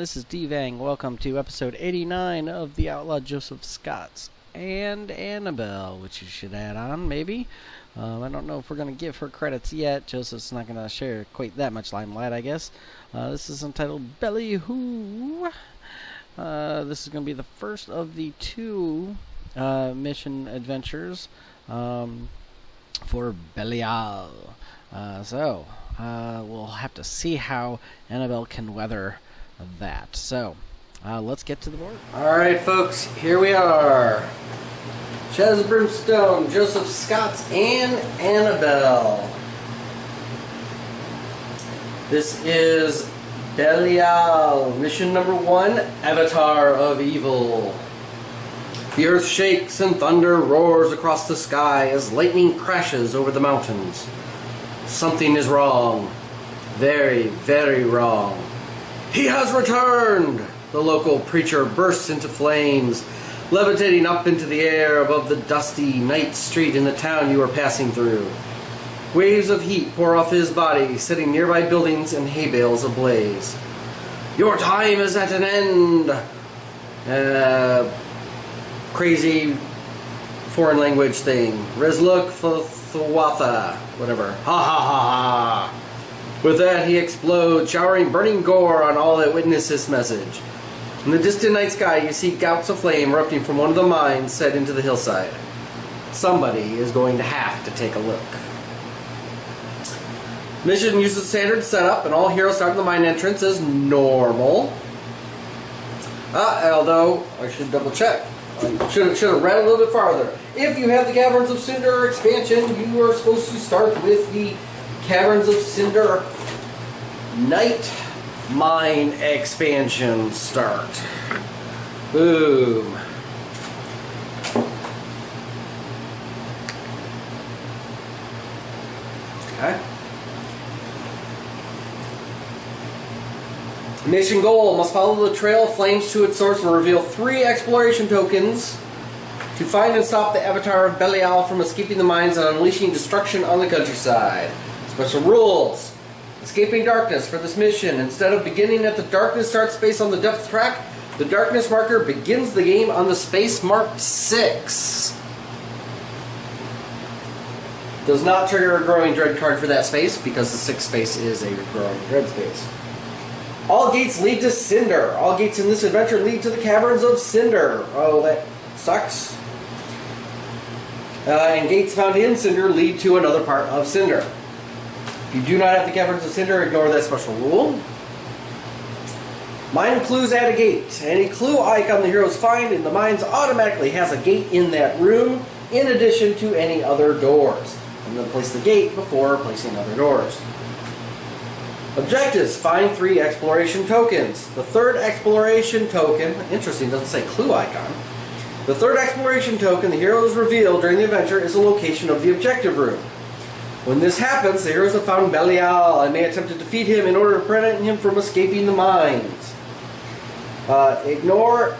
this is D-Vang. Welcome to episode 89 of the Outlaw Joseph Scott's and Annabelle, which you should add on, maybe. I don't know if we're going to give her credits yet. Joseph's not going to share quite that much limelight, I guess. This is entitled Belly Who. This is going to be the first of the two mission adventures for Belial. We'll have to see how Annabelle can weather that. So, let's get to the board. Alright folks, here we are. Shadows of Brimstone, Joseph Scott's, and Annabelle. This is Belial, mission number 1, Avatar of Evil. The earth shakes and thunder roars across the sky as lightning crashes over the mountains. Something is wrong. Very, very wrong. He has returned! The local preacher bursts into flames, levitating up into the air above the dusty night street in the town you are passing through. Waves of heat pour off his body, setting nearby buildings and hay bales ablaze. Your time is at an end! Crazy foreign language thing. Rezluk Thwatha. Whatever. Ha ha ha ha! With that, he explodes, showering burning gore on all that witness his message. In the distant night sky, you see gouts of flame erupting from one of the mines set into the hillside. Somebody is going to have to take a look. Mission uses standard setup, and all heroes start in the mine entrance as normal. Although, I should double check. I should have read a little bit farther. If you have the Caverns of Cinder expansion, you are supposed to start with the Caverns of Cinder Night Mine expansion start. Boom. Okay. Mission goal: must follow the trail of flames to its source and reveal 3 exploration tokens to find and stop the Avatar of Belial from escaping the mines and unleashing destruction on the countryside. Special rules. Escaping darkness for this mission. Instead of beginning at the darkness start space on the depth track, the darkness marker begins the game on the space marked 6. Does not trigger a growing dread card for that space because the 6th space is a growing dread space. All gates lead to Cinder. All gates in this adventure lead to the Caverns of Cinder. Oh, that sucks. And gates found in Cinder lead to another part of Cinder. If you do not have the Caverns of Cinder, ignore that special rule. Mine clues add a gate. Any clue icon the heroes find in the mines automatically has a gate in that room, in addition to any other doors. I'm going to place the gate before placing other doors. Objectives: find 3 exploration tokens. The 3rd exploration token, interesting, doesn't say clue icon. The 3rd exploration token the heroes reveal during the adventure is the location of the objective room. When this happens, the heroes have found Belial and may attempt to defeat him in order to prevent him from escaping the mines. Ignore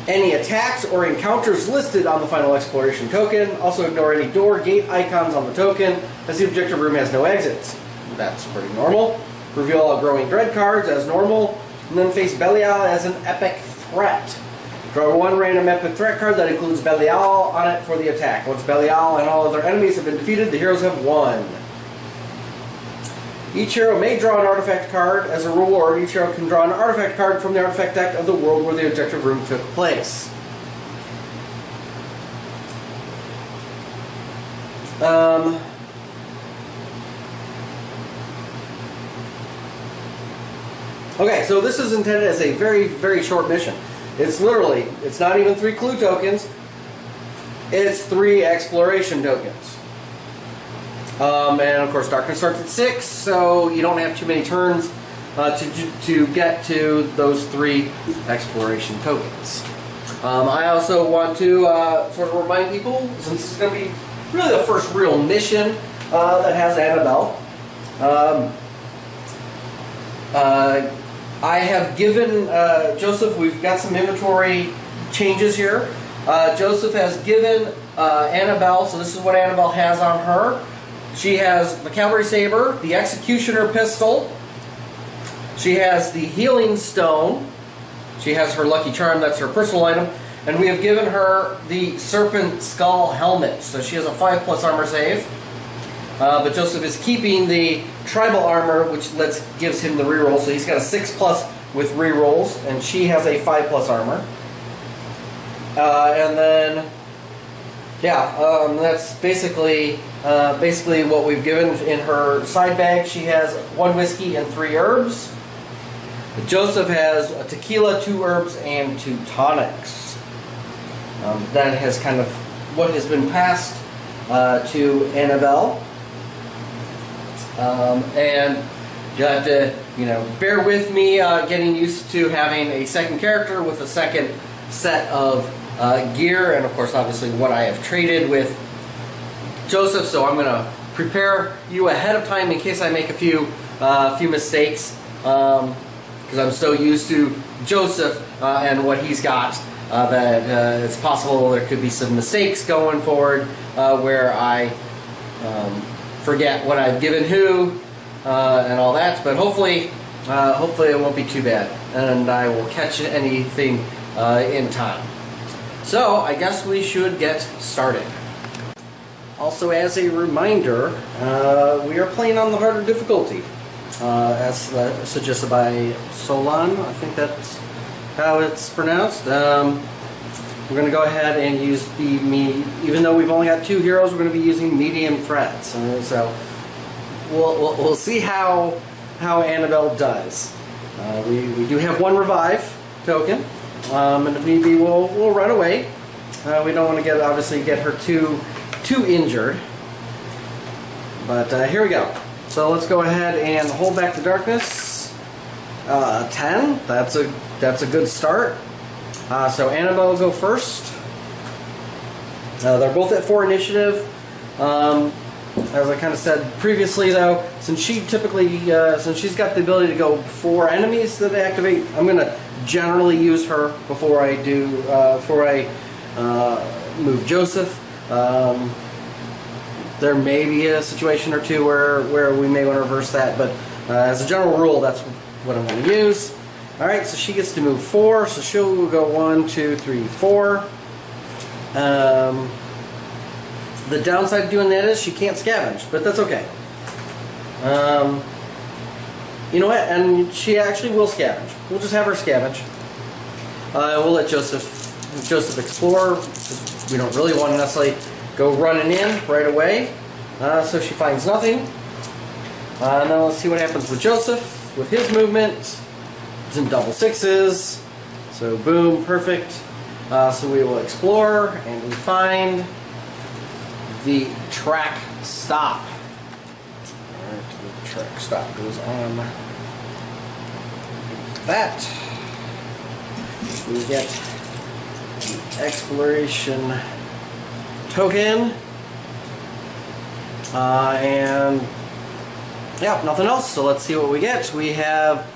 any attacks or encounters listed on the final exploration token. Also ignore any door gate icons on the token, as the objective room has no exits. That's pretty normal. Reveal all growing dread cards as normal, and then face Belial as an epic threat. Draw 1 random epic threat card that includes Belial on it for the attack. Once Belial and all other enemies have been defeated, the heroes have won. Each hero may draw an artifact card. As a reward, each hero can draw an artifact card from the artifact deck of the world where the objective room took place. Okay, so this is intended as a very, very short mission. It's literally, it's not even 3 clue tokens, it's 3 exploration tokens. And of course darkness starts at 6, so you don't have too many turns to get to those 3 exploration tokens. I also want to sort of remind people, since this is going to be really the first real mission that has Annabelle, I have given Joseph, we've got some inventory changes here. Joseph has given Annabelle, so this is what Annabelle has on her. She has the Cavalry Saber, the Executioner Pistol, She has the Healing Stone. She has her Lucky Charm, that's her personal item. And we have given her the Serpent Skull Helmet. So she has a 5+ armor save. But Joseph is keeping the Tribal Armor, which gives him the reroll. So he's got a 6+ with rerolls, and she has a 5+ armor. And then, yeah, that's basically what we've given in her side bag. She has 1 whiskey and 3 herbs. Joseph has a tequila, 2 herbs, and 2 tonics. That has kind of what has been passed to Annabelle. And you have to, bear with me getting used to having a second character with a second set of gear, and of course, obviously, what I have traded with Joseph. So I'm going to prepare you ahead of time in case I make a few mistakes, because I'm so used to Joseph and what he's got that it's possible there could be some mistakes going forward where I forget what I've given who and all that. But hopefully it won't be too bad, and I will catch anything in time. So I guess we should get started. Also, as a reminder, we are playing on the harder difficulty, as suggested by Solon. I think that's how it's pronounced. We're going to go ahead and use even though we've only got 2 heroes, we're going to be using medium threats. So we'll see how Annabelle does. We do have 1 revive token, and if need be, we'll run away. We don't want to obviously get her too injured. But here we go. So let's go ahead and hold back the darkness. 10. That's a good start. So Annabelle will go first. They're both at 4 initiative. As I kind of said previously, though, since she's got the ability to go before enemies that activate, I'm going to generally use her before I move Joseph. There may be a situation or two where we may want to reverse that, but as a general rule, that's what I'm going to use. Alright, so she gets to move 4, so she'll go 1, 2, 3, 4. The downside of doing that is she can't scavenge, but that's okay. You know what, and she actually will scavenge. We'll just have her scavenge. We'll let Joseph explore. We don't really want to necessarily go running in right away. So she finds nothing. Now let's see what happens with Joseph with his movement. It's in double 6s. So boom, perfect. So we will explore and we find the track stop. Alright, the track stop goes on that. We get the exploration token. And yeah, nothing else. So let's see what we get. We have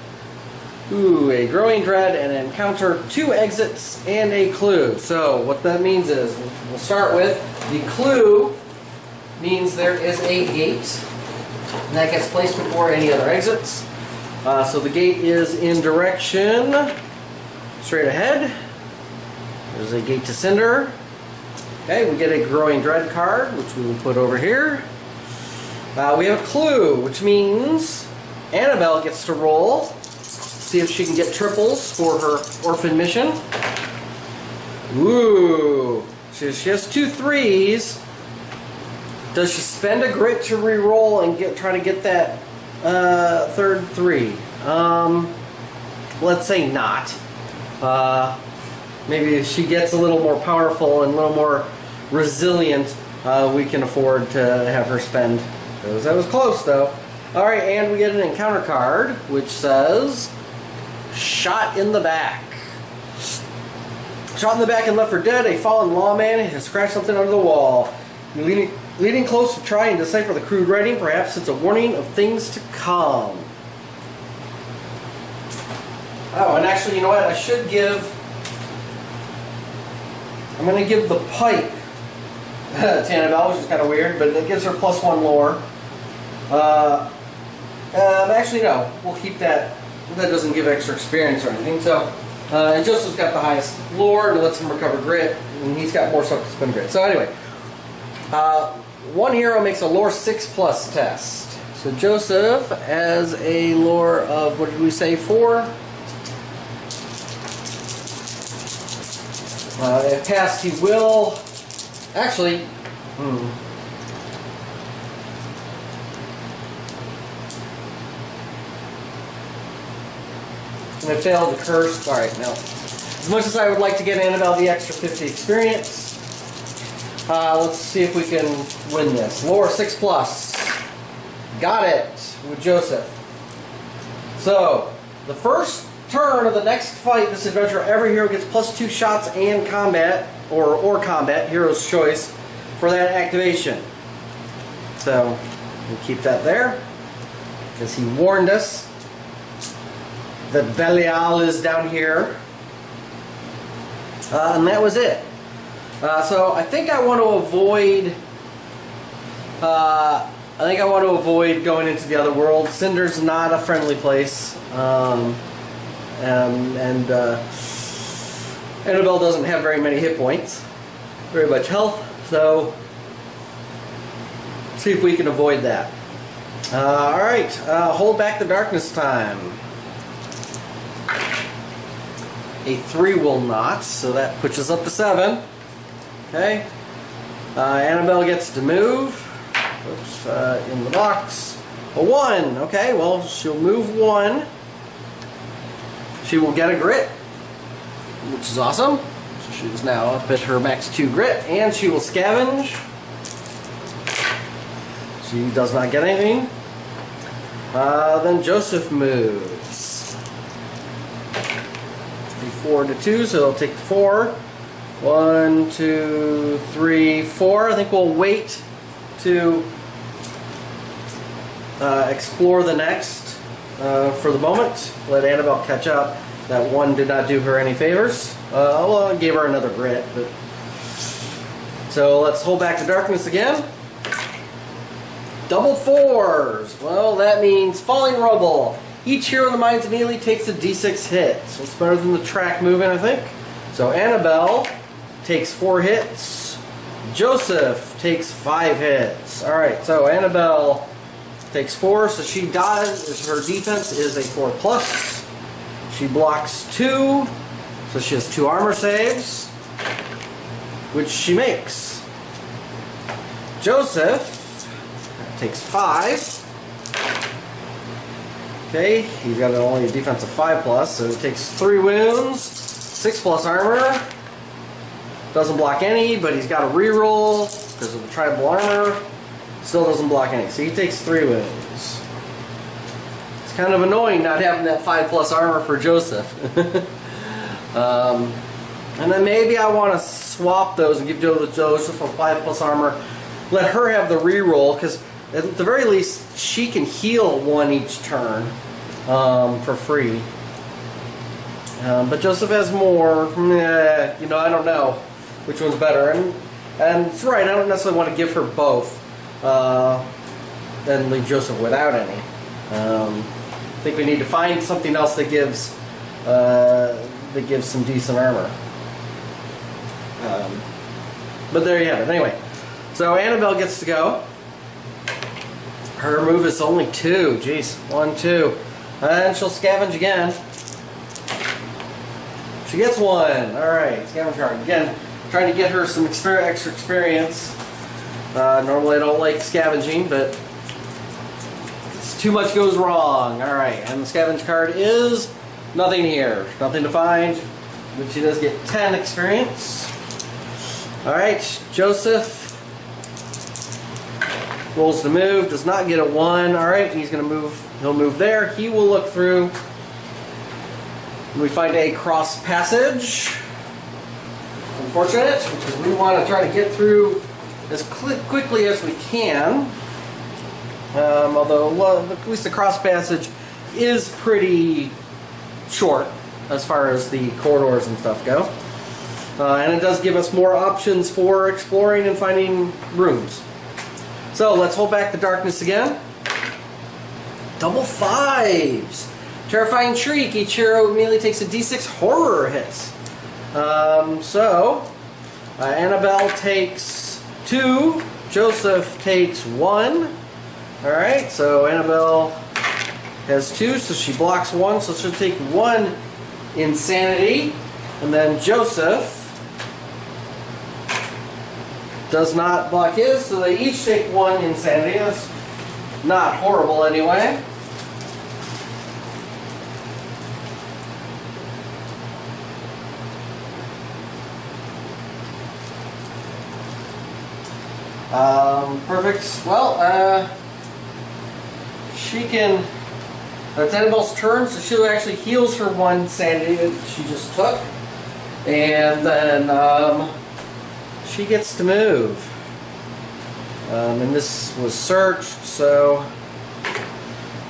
a growing dread, and encounter 2 exits and a clue. So what that means is we'll start with the clue. Means there is a gate, and that gets placed before any other exits. So the gate is in direction straight ahead. There's a gate to Cinder. Okay, we get a growing dread card, which we will put over here. We have a clue, which means Annabelle gets to roll. See if she can get triples for her Orphan mission. Ooh, she has 2 3s. Does she spend a grit to re-roll and try to get that third 3? Let's say not. Maybe if she gets a little more powerful and a little more resilient, we can afford to have her spend those. That was close, though. Alright, and we get an encounter card, which says Shot in the Back. Shot in the back and left for dead, a fallen lawman has scratched something under the wall. Leaning close to try and decipher the crude writing, perhaps it's a warning of things to come. Oh, and actually, you know what? I'm going to give the pipe to Annabelle, which is kind of weird, but it gives her +1 lore. Actually, no. We'll keep that that doesn't give extra experience or anything. So, and Joseph's got the highest lore, and lets him recover grit, and he's got more stuff to spend grit. So anyway, one hero makes a lore 6+ test. So Joseph, as a lore of, what did we say, 4? If passed, he will... Actually... And I failed the curse. Alright, now. As much as I would like to get Annabelle the extra 50 experience, let's see if we can win this. Lore 6+. Got it with Joseph. So, the first turn of the next fight, this adventure, every hero gets +2 shots and combat, or combat, hero's choice, for that activation. So, we'll keep that there, because he warned us that Belial is down here. And that was it. So I think I want to avoid going into the other world. Cinder's not a friendly place. Annabelle doesn't have very many hit points, very much health, so see if we can avoid that. Alright, hold back the darkness time. A 3 will not, so that puts us up to 7. Okay. Annabelle gets to move. Oops, in the box. A 1. Okay, well, she'll move 1. She will get a grit, which is awesome. So she's now up at her max 2 grit, and she will scavenge. She does not get anything. Then Joseph moves. 4 to 2, so he'll take the 4. 1, 2, 3, 4. I think we'll wait to explore the next for the moment. Let Annabelle catch up. That 1 did not do her any favors. Well, I gave her another grit, but so let's hold back the darkness again. Double 4s. Well, that means falling rubble. Each hero in the mines immediately takes a d6 hit. So it's better than the track moving, I think. So Annabelle takes 4 hits. Joseph takes 5 hits. Alright, so Annabelle takes 4, so she dies. Her defense is a 4+. She blocks 2, so she has 2 armor saves, which she makes. Joseph takes 5. Okay, he's got only a defense of 5+, so it takes 3 wounds, 6+ armor. Doesn't block any, but he's got a reroll because of the tribal armor. Still doesn't block any, so he takes 3 wounds. It's kind of annoying not having that 5+ armor for Joseph. And then maybe I want to swap those and give Joseph a 5+ armor. Let her have the reroll, because at the very least, she can heal 1 each turn for free. But Joseph has more. I don't know which one's better. And it's right, I don't necessarily want to give her both and leave Joseph without any. I think we need to find something else that gives some decent armor. But there you have it. Anyway, so Annabelle gets to go. Her move is only 2. Jeez. 1, 2. And she'll scavenge again. She gets 1. Alright, scavenge card. Again, trying to get her some extra experience. Normally I don't like scavenging, but too much goes wrong. Alright, and the scavenge card is nothing here. Nothing to find. But she does get 10 experience. Alright, Joseph rolls to move, does not get a 1. Alright, he's going to move. He'll move there. He will look through. We find a cross passage. Unfortunate, because we want to try to get through as quickly as we can. Although, well, at least the cross passage is pretty short as far as the corridors and stuff go. And it does give us more options for exploring and finding rooms. So let's hold back the darkness again. Double 5s. Terrifying Shriek. Each hero immediately takes a d6 horror hit. Annabelle takes 2. Joseph takes 1. Alright, so Annabelle has 2, so she blocks 1, so she'll take 1 insanity. And then Joseph does not block his, so they each take 1 insanity. That's not horrible anyway. Perfect. Well, she can. It's Annabelle's turn, so she actually heals her 1 sanity that she just took, and then she gets to move. And this was searched, so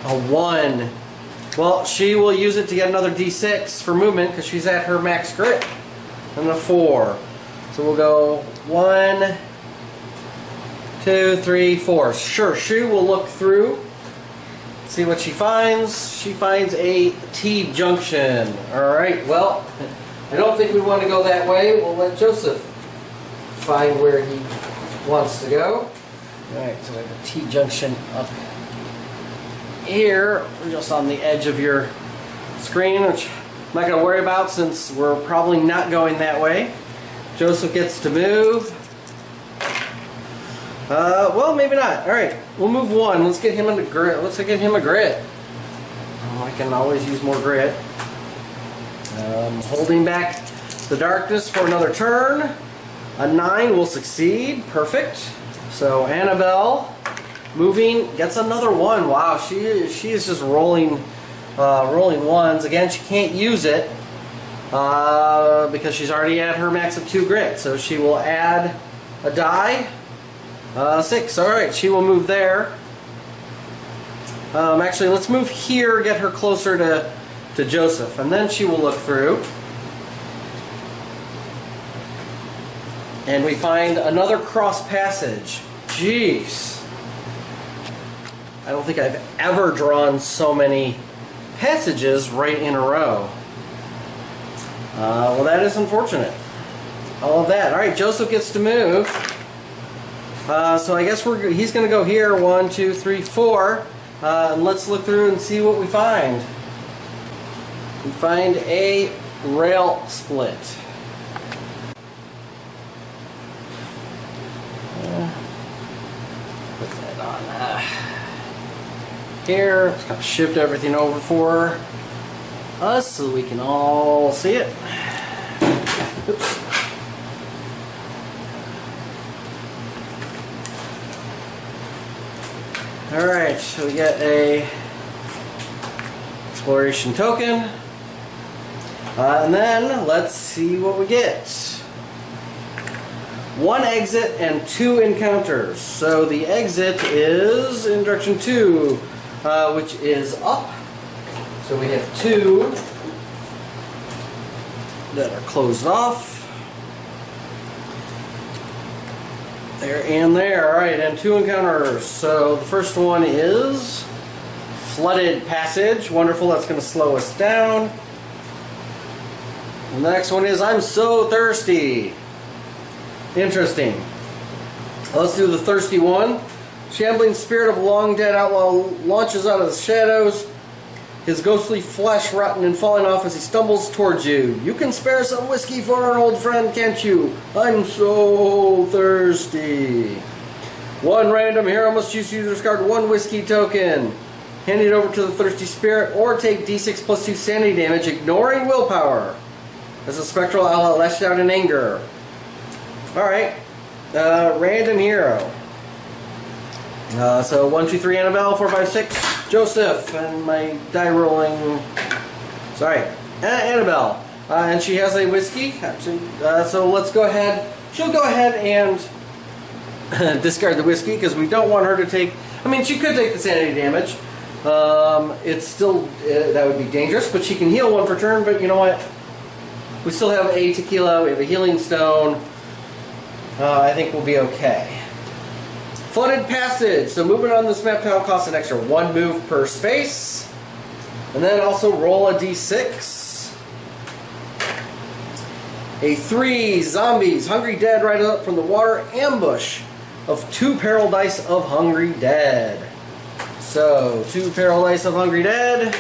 a 1. Well, she will use it to get another d6 for movement because she's at her max grit, and a 4. So we'll go 1, 2, 3, 4. Sure, she will look through, see what she finds. She finds a T-junction. Alright, well, I don't think we want to go that way. We'll let Joseph find where he wants to go. Alright, so we have a T-junction up here. We're just on the edge of your screen, which I'm not going to worry about since we're probably not going that way. Joseph gets to move. Well, maybe not. Alright, we'll move 1. Let's get him into grit. Let's get him a grit. I can always use more grit. Holding back the darkness for another turn. A 9 will succeed. Perfect. So Annabelle, moving, gets another 1. Wow, she is just rolling 1s. Again, she can't use it because she's already at her max of 2 grit. So she will add a die. 6. Alright, she will move there. Actually, let's move here, get her closer to Joseph, and then she will look through. And we find another cross passage. Jeez. I don't think I've ever drawn so many passages right in a row. Well, that is unfortunate. All of that. Alright, Joseph gets to move. So I guess he's going to go here. 1, 2, 3, 4. And let's look through and see what we find. We find a rail split. Put that on here. Let's kind of shift everything over for us so we can all see it. Oops. Alright, so we get a exploration token. And then let's see what we get. 1 exit and 2 encounters. So the exit is in direction 2, which is up. So we have 2 that are closed off. There and there. Alright, and 2 encounters. So the first one is Flooded Passage. Wonderful, that's going to slow us down. And the next one is I'm So Thirsty. Interesting. Let's do the thirsty one. Shambling spirit of a long dead outlaw launches out of the shadows, his ghostly flesh rotten and falling off as he stumbles towards you. You can spare some whiskey for an old friend, can't you? I'm so thirsty. 1 random hero must choose to discard 1 whiskey token. Hand it over to the thirsty spirit or take d6 plus 2 sanity damage, ignoring willpower. As a spectral outlaw lashed out in anger. Alright. Random hero. So 1, 2, 3 Annabelle, 4, 5, 6 Joseph, and my die rolling. Sorry, Annabelle, and she has a whiskey. Actually, so let's go ahead. She'll go ahead and discard the whiskey because we don't want her to take. I mean, she could take the sanity damage. It's still that would be dangerous, but she can heal 1 per turn. But you know what? We still have a tequila. We have a healing stone. I think we'll be okay. Flooded Passage. So movement on this map tile costs an extra 1 move per space. And then also roll a d6. A 3, zombies, hungry dead right up from the water, ambush of 2 peril dice of hungry dead. So 2 peril dice of hungry dead.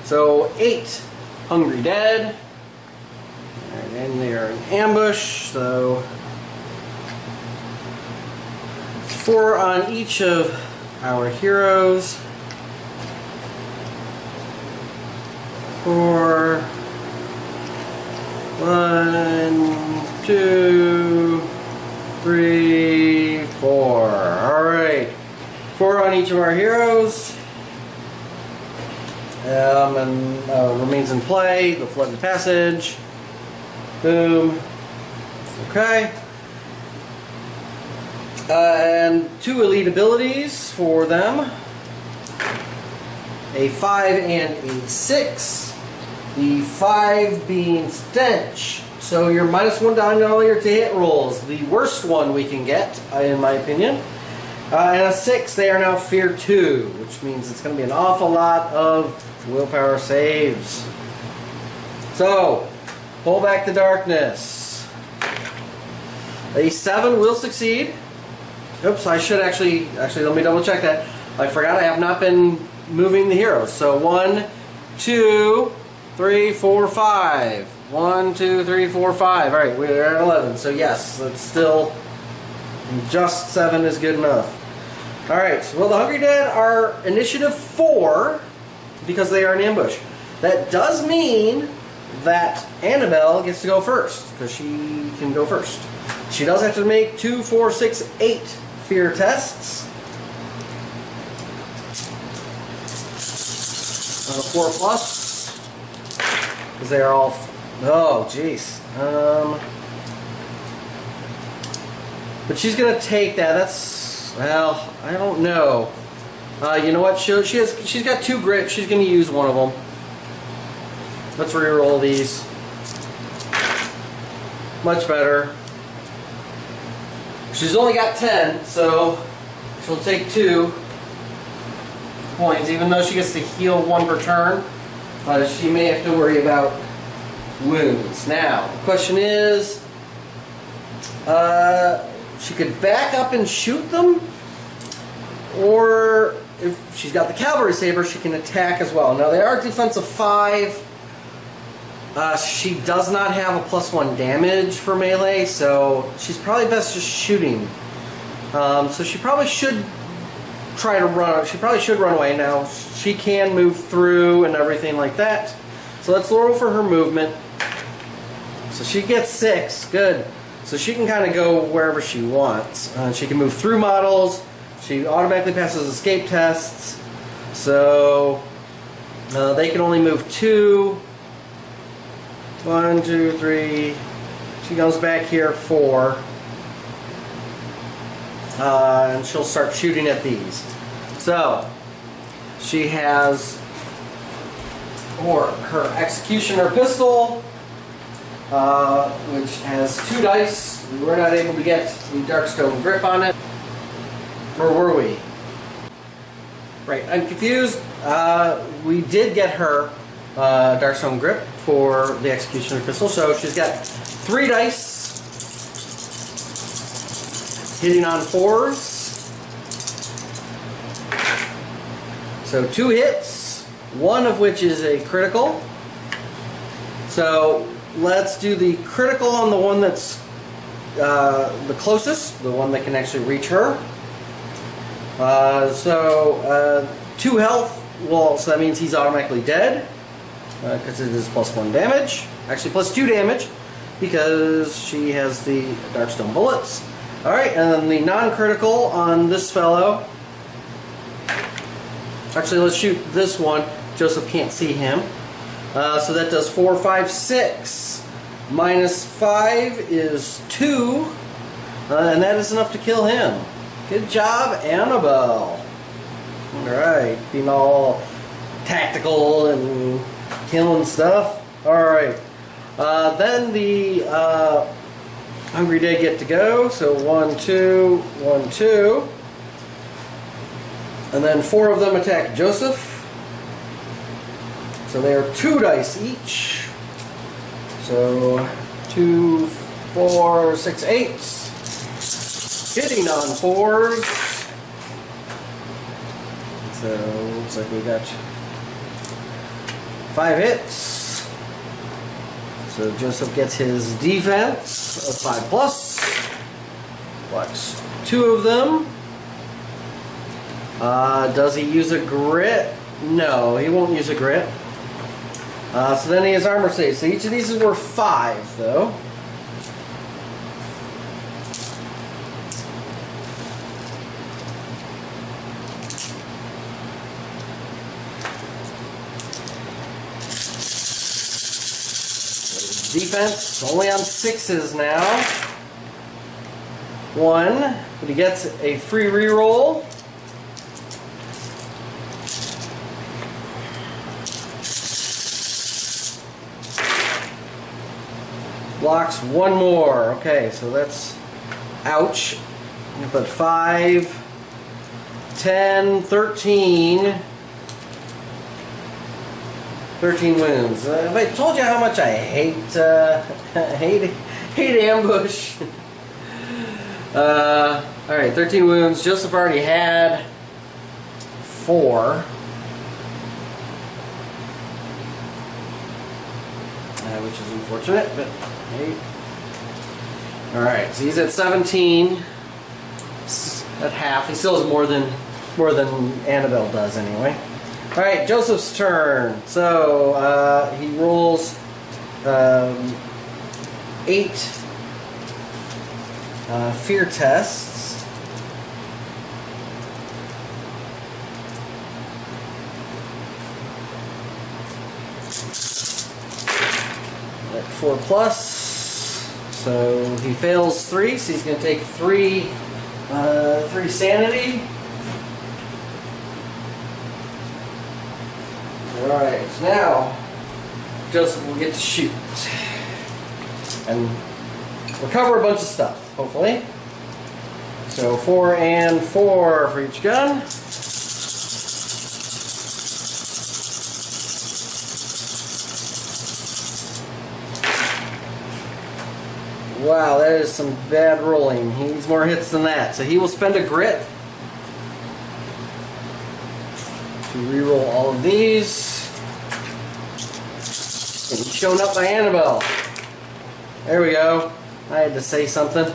So 8 hungry dead. And they are in ambush, so 4 on each of our heroes. 4. 1, 2, 3, 4. Alright. 4 on each of our heroes. And remains in play. The flooded passage. Boom. Okay. And 2 elite abilities for them. A 5 and a 6. The 5 being stench. So you're -1 down on all your to hit rolls. The worst one we can get, in my opinion. And a 6, they are now fear 2, which means it's going to be an awful lot of willpower saves. So, pull back the darkness. A 7 will succeed. Oops, I should actually let me double check that. I forgot I have not been moving the heroes. So 1, 2, 3, 4, 5. 1, 2, 3, 4, 5. Alright, we're at 11. So yes, that's still just 7 is good enough. Alright, well, the Hungry Dead are initiative 4 because they are in ambush. That does mean that Annabelle gets to go first because she can go first. She does have to make 2, 4, 6, 8 fear tests. 4 plus because they are all. Oh, jeez. But she's gonna take that. That's, well, I don't know. You know what? She's got 2 grit. She's gonna use one of them. Let's re-roll these. Much better. She's only got 10, so she'll take 2 points, even though she gets to heal 1 per turn. She may have to worry about wounds. Now, the question is, she could back up and shoot them, or if she's got the cavalry saber, she can attack as well. Now, they are defensive 5. She does not have a +1 damage for melee, so she's probably best just shooting. So she probably should try to run. She probably should run away. Now, she can move through and everything like that. So let's roll for her movement. So she gets 6. Good. So she can kind of go wherever she wants. She can move through models. She automatically passes escape tests. So they can only move 2. 1, 2, 3. She goes back here 4. And she'll start shooting at these. So she has her executioner pistol, which has 2 dice. We were not able to get the Darkstone grip on it. Or were we? Right, I'm confused. We did get her Darkstone grip for the executioner pistol, so she's got 3 dice hitting on 4s. So 2 hits, 1 of which is a critical. So let's do the critical on the one that's the closest, the one that can actually reach her. 2 health, well, so that means he's automatically dead because it is +1 damage. Actually, +2 damage because she has the Darkstone bullets. Alright, and then the non-critical on this fellow. Actually, let's shoot this one. Joseph can't see him. So that does 4, 5, 6. -5 is 2. And that is enough to kill him. Good job, Annabelle. Alright, being all tactical and killing stuff. Alright. Then the Hungry Dead get to go. So 1, 2, 1, 2. And then 4 of them attack Joseph. So they are 2 dice each. So 2, 4, 6, 8. Hitting on 4s. So looks like we got 5 hits. So Joseph gets his defense of 5 plus. Blocks 2 of them. Does he use a grit? No, he won't use a grit. So then he has armor save. So each of these is worth 5, though. Defense only on 6s now. 1, but he gets a free reroll. Blocks 1 more. Okay, so that's ouch. But 5, 10, 13. 13 wounds. Have I told you how much I hate ambush? Alright, 13 wounds. Joseph already had 4. Which is unfortunate, but hey. Alright, so he's at 17. At half. He still has more than Annabelle does anyway. Alright, Joseph's turn. So he rolls 8 fear tests. At 4 plus. So he fails 3, so he's going to take 3 sanity. Alright, so now Joseph will get to shoot and recover a bunch of stuff, hopefully. So 4 and 4 for each gun. Wow, that is some bad rolling. He needs more hits than that. So he will spend a grit to reroll all of these. And he's shown up by Annabelle. There we go. I had to say something.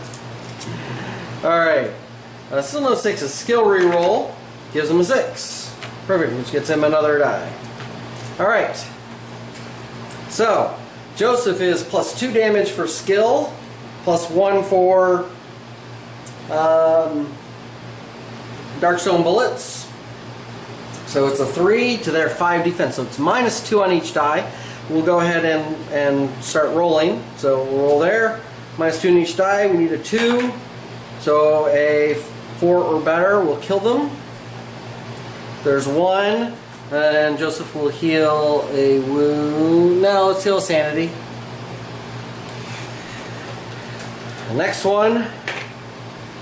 Alright. Still no 6. A skill reroll gives him a 6. Perfect, which gets him another die. Alright. So, Joseph is plus 2 damage for skill, plus 1 for Darkstone bullets. So it's a 3 to their 5 defense. So it's minus 2 on each die. We'll go ahead and start rolling. So we'll roll there. Minus 2 on each die. We need a 2. So a 4 or better will kill them. There's 1. And Joseph will heal a wound. No, let's heal sanity. The next one.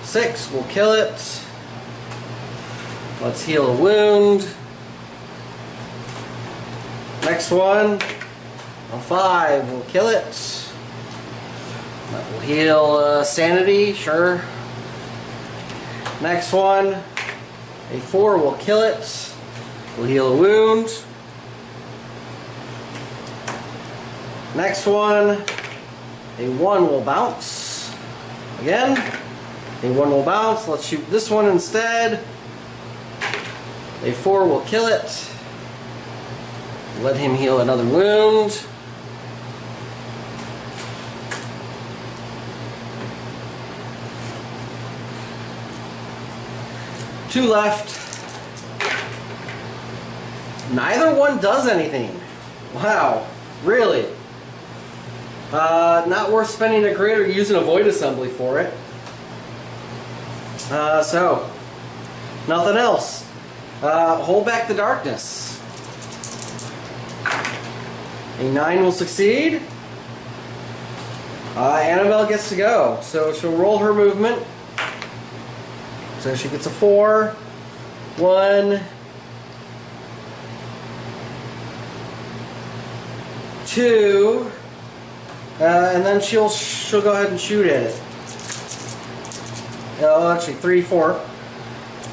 6 will kill it. Let's heal a wound. Next one. A 5 will kill it. That will heal sanity, sure. Next one. A 4 will kill it. We'll heal a wound. Next one. A 1 will bounce. Again. A 1 will bounce. Let's shoot this one instead. A 4 will kill it. Let him heal another wound. Two left. Neither one does anything. Wow, really? Not worth spending a grit or using a void assembly for it. So, nothing else. Hold back the darkness. A 9 will succeed. Annabelle gets to go. So she'll roll her movement. So she gets a 4. 1. 2, and then she'll go ahead and shoot at it. Oh, actually 3, 4.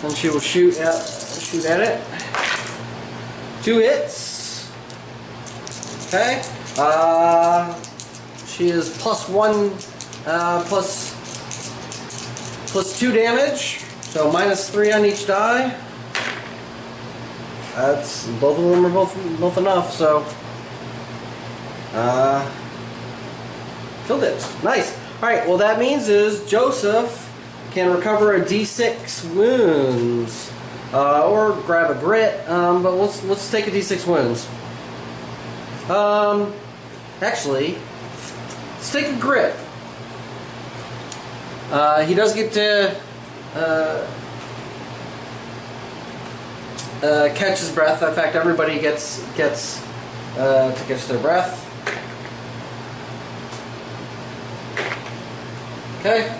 Then she will shoot at it. 2 hits. Okay. She is +1, plus 2 damage. So -3 on each die. That's both of them are both enough. So killed it. Nice. All right. Well, that means is Joseph can recover a D6 wounds, or grab a grit. But let's take a D6 wounds. Actually, let's take a grit. He does get to catch his breath. In fact, everybody gets to catch their breath. Okay.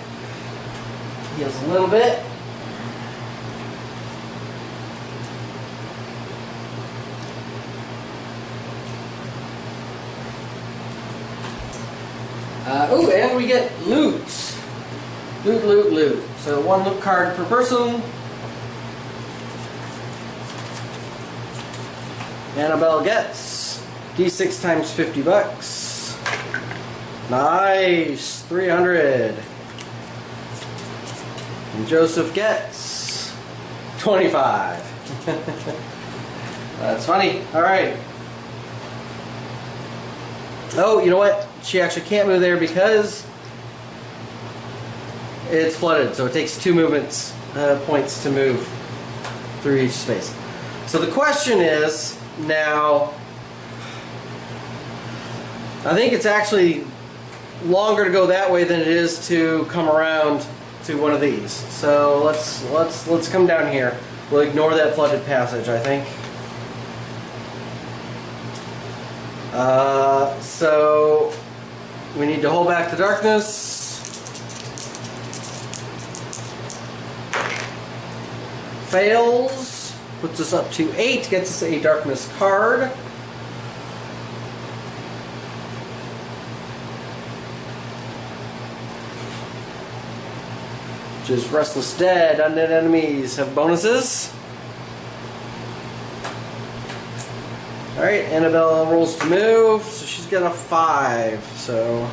Heals a little bit. Ooh, and we get loot. Loot. So 1 loot card per person. Annabelle gets D6 times $50. Nice, 300. And Joseph gets 25. That's funny. All right. Oh, you know what? She actually can't move there because it's flooded. So it takes 2 movements points to move through each space. So the question is now, I think it's actually longer to go that way than it is to come around to one of these. So let's come down here. We'll ignore that flooded passage, I think. So we need to hold back the darkness. Fails. Puts us up to 8. Gets us a darkness card. Which is Restless Dead. Undead enemies have bonuses. Alright, Annabelle rolls to move, so she's got a 5. So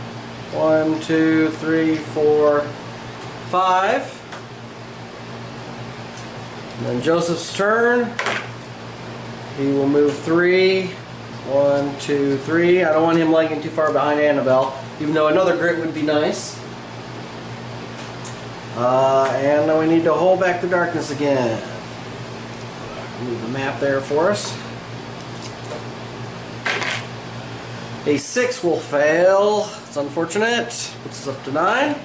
1, 2, 3, 4, 5. And then Joseph's turn. He will move 3. 1, 2, 3. I don't want him lagging too far behind Annabelle, even though another grit would be nice. And then we need to hold back the darkness again. Move the map there for us. A 6 will fail. It's unfortunate. Puts us up to 9.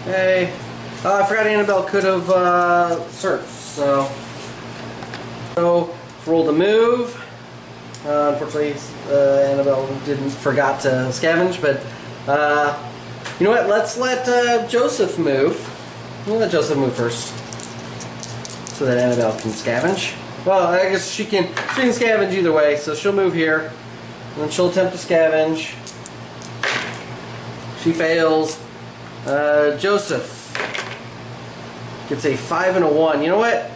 Okay. I forgot Annabelle could have searched. So roll to move. Unfortunately, Annabelle forgot to scavenge, but you know what? Let's let Joseph move. We'll let Joseph move first, so that Annabelle can scavenge. Well, I guess she can scavenge either way. So she'll move here. And then she'll attempt to scavenge. She fails. Joseph gets a 5 and a 1. You know what?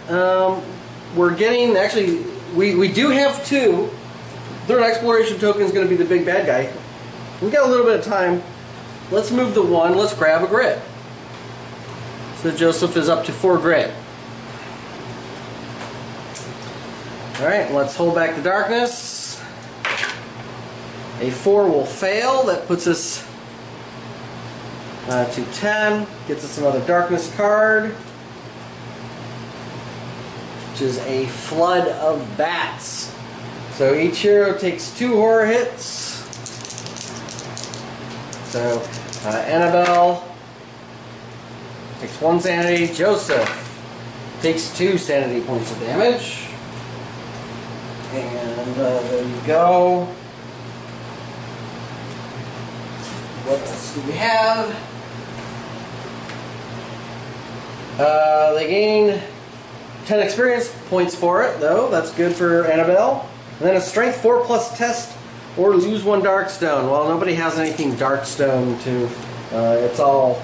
We're getting, actually, we do have 2. Third exploration token is going to be the big bad guy. We got a little bit of time. Let's move the 1. Let's grab a grit. So Joseph is up to 4 grit. Alright, let's hold back the darkness. A 4 will fail. That puts us to 10. Gets us another darkness card, which is a flood of bats. So each hero takes 2 horror hits. So Annabelle takes 1 sanity. Joseph takes 2 sanity points of damage. And there you go. What else do we have? They gain 10 experience points for it, though. That's good for Annabelle. And then a strength 4+ test or lose 1 Darkstone. Well, nobody has anything Darkstone to. It's all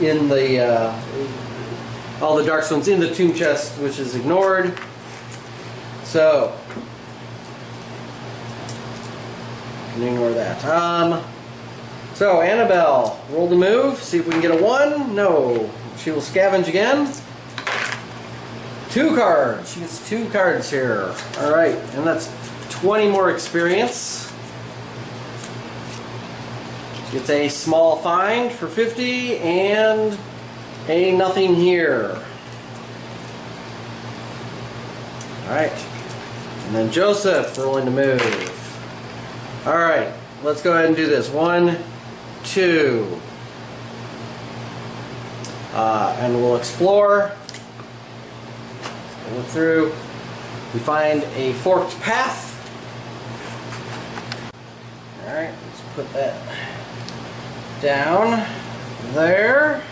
in the all the Darkstones in the tomb chest, which is ignored. So can ignore that. So Annabelle, roll the move. See if we can get a 1. No. She will scavenge again. 2 cards. She gets 2 cards here. All right, and that's 20 more experience. She gets a small find for 50 and a nothing here. All right, and then Joseph rolling to move. All right, let's go ahead and do this. 1, 2, and we'll explore. Look through. We find a forked path. All right, let's put that down there.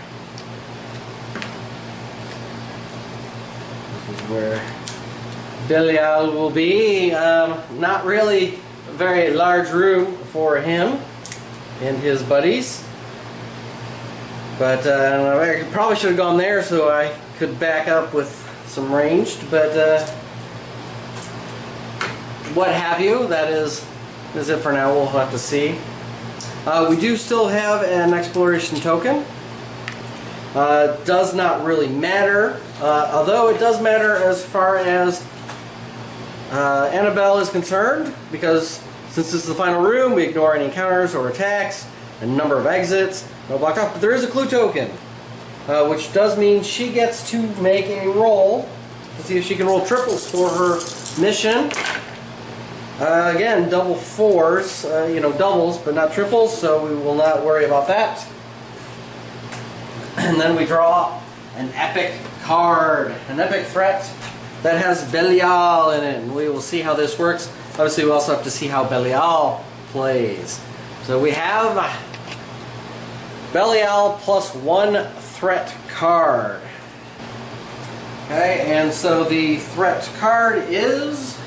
This is where Belial will be. Not really a very large room for him and his buddies. But I probably should have gone there so I could back up with some ranged, but what have you. That is it for now. We'll have to see. We do still have an exploration token. Does not really matter, although it does matter as far as Annabelle is concerned, because since this is the final room, we ignore any encounters or attacks, and number of exits, no blocked off, but there is a clue token, which does mean she gets to make a roll to see if she can roll triples for her mission. Again, double 4s, doubles, but not triples, so we will not worry about that. And then we draw an epic card, an epic threat that has Belial in it, and we will see how this works. Obviously, we also have to see how Belial plays. So we have Belial plus 1 threat card. Okay, and so the threat card is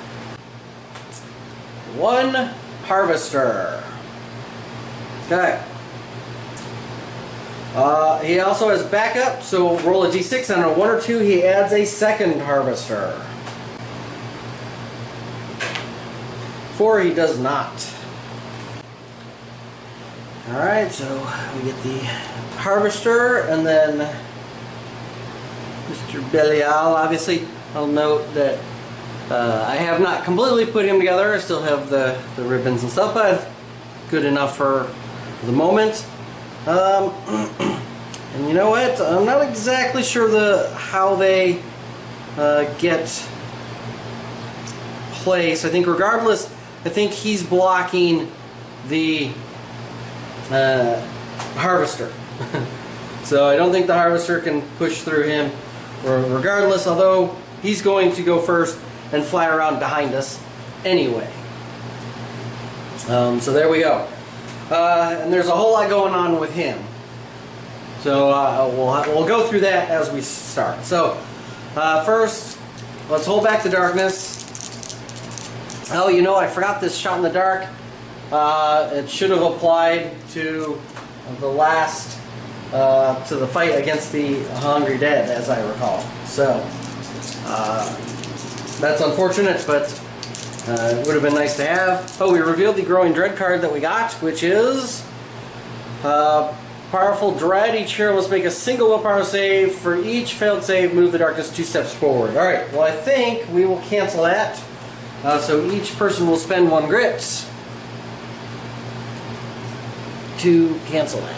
1 Harvester. Okay. He also has backup, so roll a d6, and on a 1 or 2 he adds a 2nd Harvester. 4 he does not. Alright, so we get the Harvester, and then Mr. Belial. Obviously, I'll note that I have not completely put him together. I still have the ribbons and stuff, but good enough for the moment. And you know what? I'm not exactly sure how they get placed. I think regardless, I think he's blocking the Harvester. So I don't think the Harvester can push through him regardless, although he's going to go first and fly around behind us anyway. So there we go. And there's a whole lot going on with him. So we'll go through that as we start. So first, let's hold back the darkness. Oh, I forgot this shot in the dark. It should have applied to the last, to the fight against the Hungry Dead, as I recall. So that's unfortunate, but it would have been nice to have. Oh, we revealed the Growing Dread card that we got, which is Powerful Dread. Each hero must make a single willpower save. For each failed save, move the darkness 2 steps forward. Alright, well I think we will cancel that. So each person will spend 1 grit to cancel that.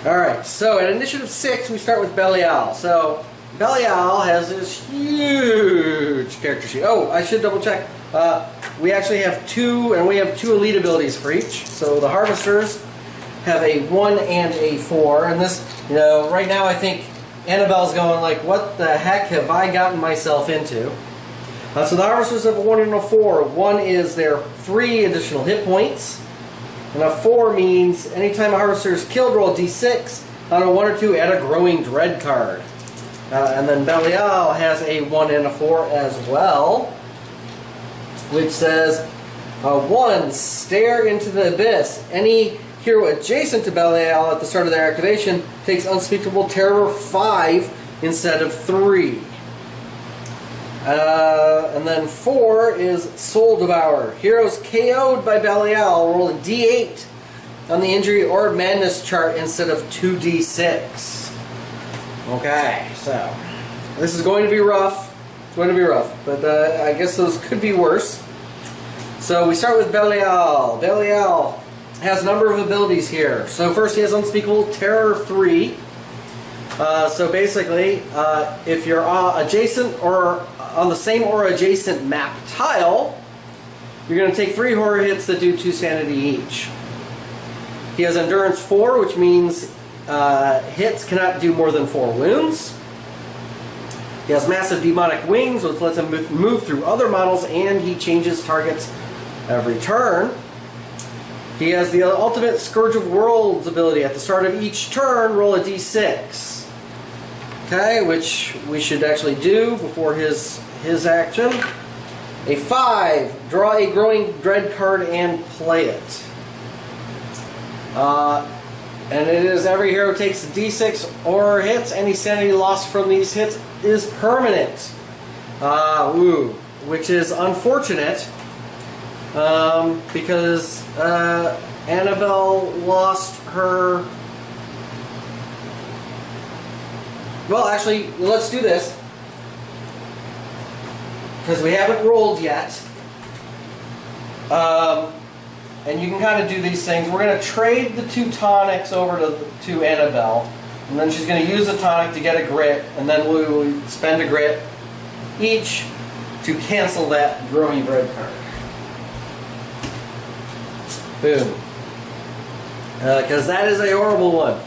Alright, so at initiative 6 we start with Belial. So Belial has this huge character sheet. Oh, I should double check. We actually have 2, and we have 2 elite abilities for each. So the Harvesters have a 1 and a 4, and this, right now I think Annabelle's going like, what the heck have I gotten myself into? So the Harvesters have a 1 and a 4. 1 is their 3 additional hit points. And a 4 means anytime a harvester is killed, roll a d6. On a 1 or 2, add a growing dread card. And then Belial has a 1 and a 4 as well, which says 1, stare into the abyss. Any hero adjacent to Belial at the start of their activation takes Unspeakable Terror 5 instead of 3. And then 4 is Soul Devourer. Heroes KO'd by Belial roll a d8 on the injury or madness chart instead of 2d6. Okay, so this is going to be rough. It's going to be rough, but I guess those could be worse. So we start with Belial. Belial has a number of abilities here. So first he has Unspeakable Terror 3. So basically, if you're adjacent or on the same or adjacent map tile, you're going to take 3 horror hits that do 2 sanity each. He has Endurance 4, which means hits cannot do more than 4 wounds. He has Massive Demonic Wings, which lets him move through other models, and he changes targets every turn. He has the ultimate Scourge of Worlds ability. At the start of each turn, roll a d6. Okay, which we should actually do before his action. A 5, draw a Growing Dread card and play it. And it is every hero takes d6 or hits. Any sanity lost from these hits is permanent. Which is unfortunate because Annabelle lost her. Well, actually, let's do this because we haven't rolled yet. And you can kind of do these things. We're going to trade the 2 tonics over to Annabelle. And then she's going to use a tonic to get a grit. And then we'll spend a grit each to cancel that Growing Dread card. Boom. Because that is a horrible one.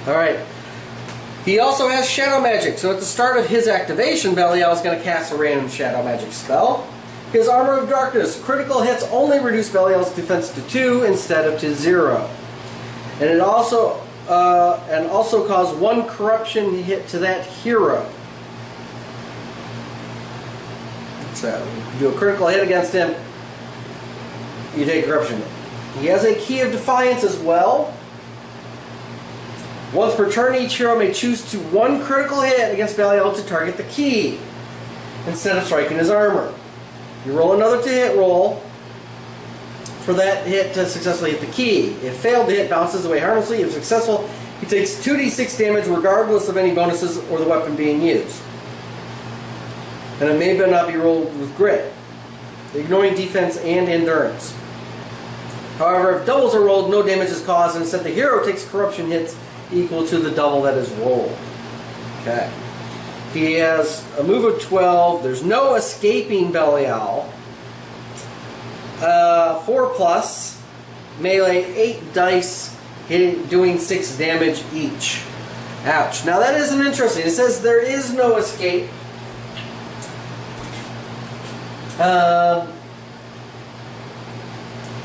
Alright. He also has Shadow Magic. So at the start of his activation, Belial is going to cast a random Shadow Magic spell. His Armor of Darkness. Critical hits only reduce Belial's defense to 2 instead of to 0. And it also cause 1 corruption hit to that hero. So you do a critical hit against him, you take a corruption hit. He has a Key of Defiance as well. Once per turn, each hero may choose to 1 critical hit against Belial to target the key instead of striking his armor. You roll another to hit roll for that hit to successfully hit the key. If failed, the hit bounces away harmlessly. If successful, he takes 2d6 damage regardless of any bonuses or the weapon being used. And it may not be rolled with grit, ignoring defense and endurance. However, if doubles are rolled, no damage is caused, and instead the hero takes corruption hits equal to the double that is rolled. Okay. He has a move of 12. There's no escaping Belial. 4+, melee, 8 dice, doing 6 damage each. Ouch. Now that isn't interesting. It says there is no escape.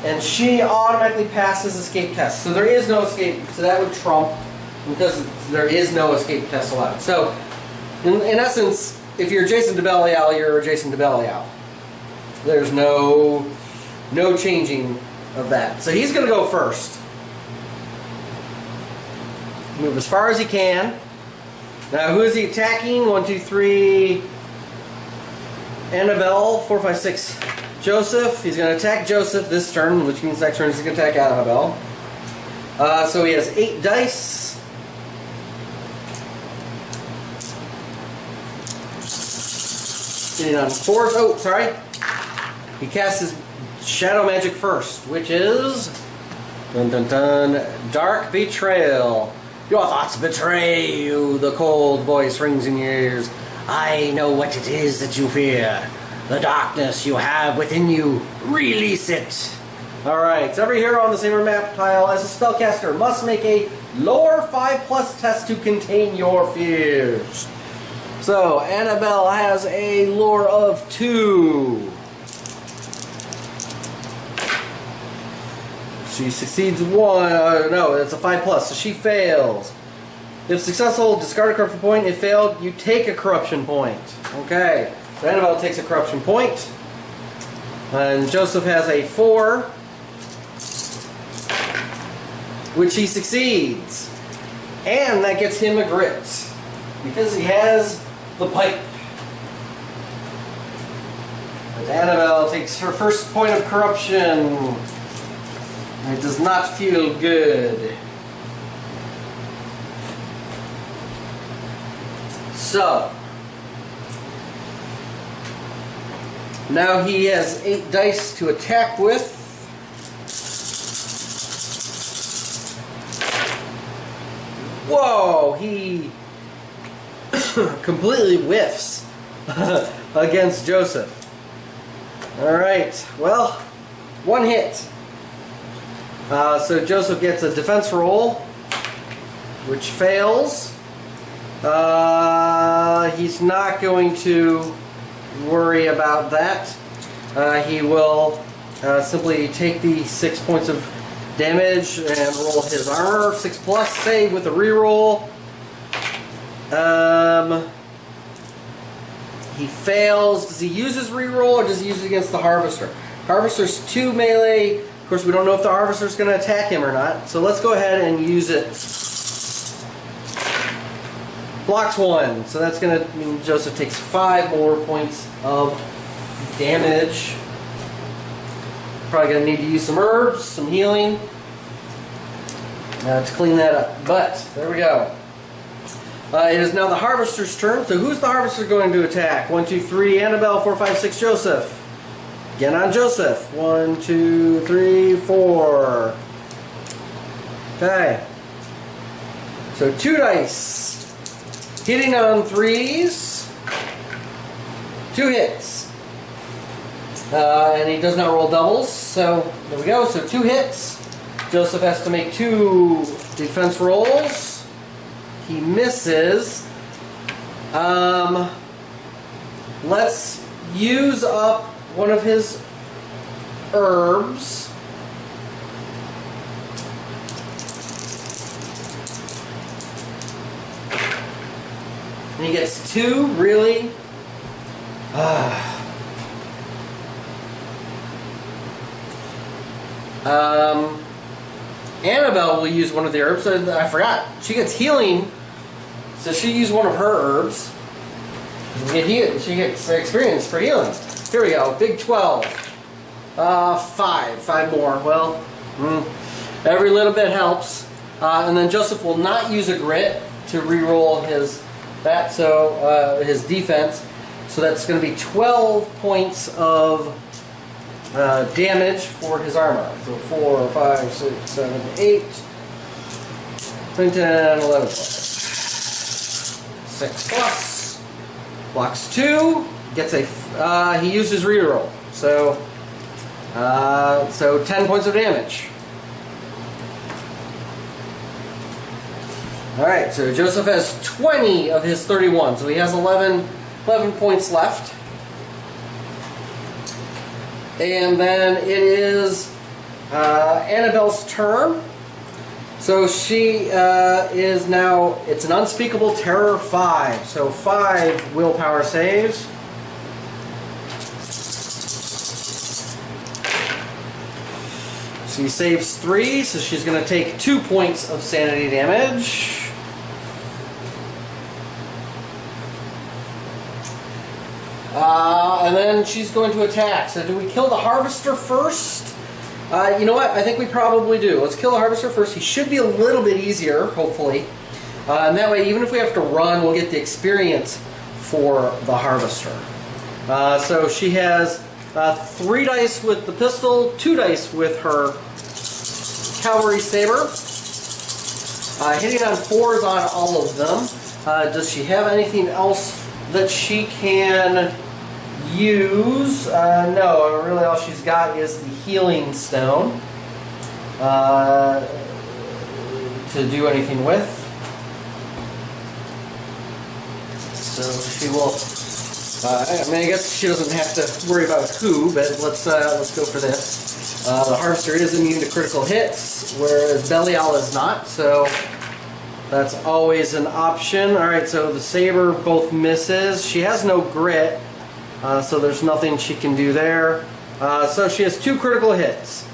And she automatically passes escape test. So there is no escape. So that would trump because there is no escape test allowed. So in essence, if you're adjacent to Belial, you're adjacent to Belial. There's no changing of that. So he's going to go first. Move as far as he can. Now, who is he attacking? 1, 2, 3. Annabelle. 4, 5, 6. Joseph. He's going to attack Joseph this turn, which means next turn he's going to attack Annabelle. So he has 8 dice. Getting on 4s. Oh, sorry. He casts his Shadow Magic first, which is dun dun dun, Dark Betrayal. Your thoughts betray you. The cold voice rings in your ears. I know what it is that you fear. The darkness you have within you. Release it. Alright, so every hero on the same map tile as a spellcaster must make a lower 5+ test to contain your fears. So, Annabelle has a lore of 2. She succeeds 1. No, it's a 5+, so she fails. If successful, discard a corruption point. If failed, you take a corruption point. Okay, so Annabelle takes a corruption point. And Joseph has a 4, which he succeeds. And that gets him a grit, because he has the pipe. But Annabelle takes her first point of corruption. It does not feel good. So, now he has 8 dice to attack with. Whoa, he completely whiffs against Joseph. Alright, well, 1 hit. So Joseph gets a defense roll, which fails. He's not going to worry about that. He will simply take the 6 points of damage and roll his armor. 6+, save with a reroll. He fails. Does he use his reroll, or does he use it against the Harvester? Harvester's 2 melee. Of course, we don't know if the Harvester's going to attack him or not. So let's go ahead and use it. Blocks 1. So that's going to mean Joseph takes 5 more points of damage. Probably going to need to use some herbs, some healing to clean that up. But, there we go. It is now the Harvester's turn. So who's the Harvester going to attack? 1, 2, 3, Annabelle. 4, 5, 6, Joseph. Again on Joseph. 1, 2, 3, 4. Okay. So 2 dice. Hitting on 3s. 2 hits. And he does not roll doubles. So there we go. So 2 hits. Joseph has to make 2 defense rolls. He misses. Let's use up one of his herbs. And he gets 2, really? Annabelle will use one of the herbs. I forgot. She gets healing, so she used one of her herbs. She gets experience for healing. Here we go. Big 12. 5 more. Well, every little bit helps. And then Joseph will not use a grit to reroll his his defense. So that's going to be 12 points of damage for his armor. So 4, 5, 6, 7, 8, 9, 10, 11, 6 plus. Blocks 2. Gets a. He used his reroll. So 10 points of damage. Alright, so Joseph has 20 of his 31, so he has 11 points left. And then it is Annabelle's turn. So she is now, it's an unspeakable terror 5. So 5 willpower saves. She saves 3, so she's going to take 2 points of sanity damage. And then she's going to attack. So do we kill the Harvester first? You know what? I think we probably do. Let's kill the Harvester first. He should be a little bit easier, hopefully. And that way, even if we have to run, we'll get the experience for the Harvester. So she has 3 dice with the pistol, 2 dice with her cavalry saber. Hitting on 4s on all of them. Does she have anything else that she can use? No, really all she's got is the healing stone to do anything with. So she will. I guess she doesn't have to worry about who, but let's go for this. The Harvester is immune to critical hits, whereas Belial is not, so that's always an option. Alright, so the Saber both misses. She has no grit, so there's nothing she can do there. So she has 2 critical hits.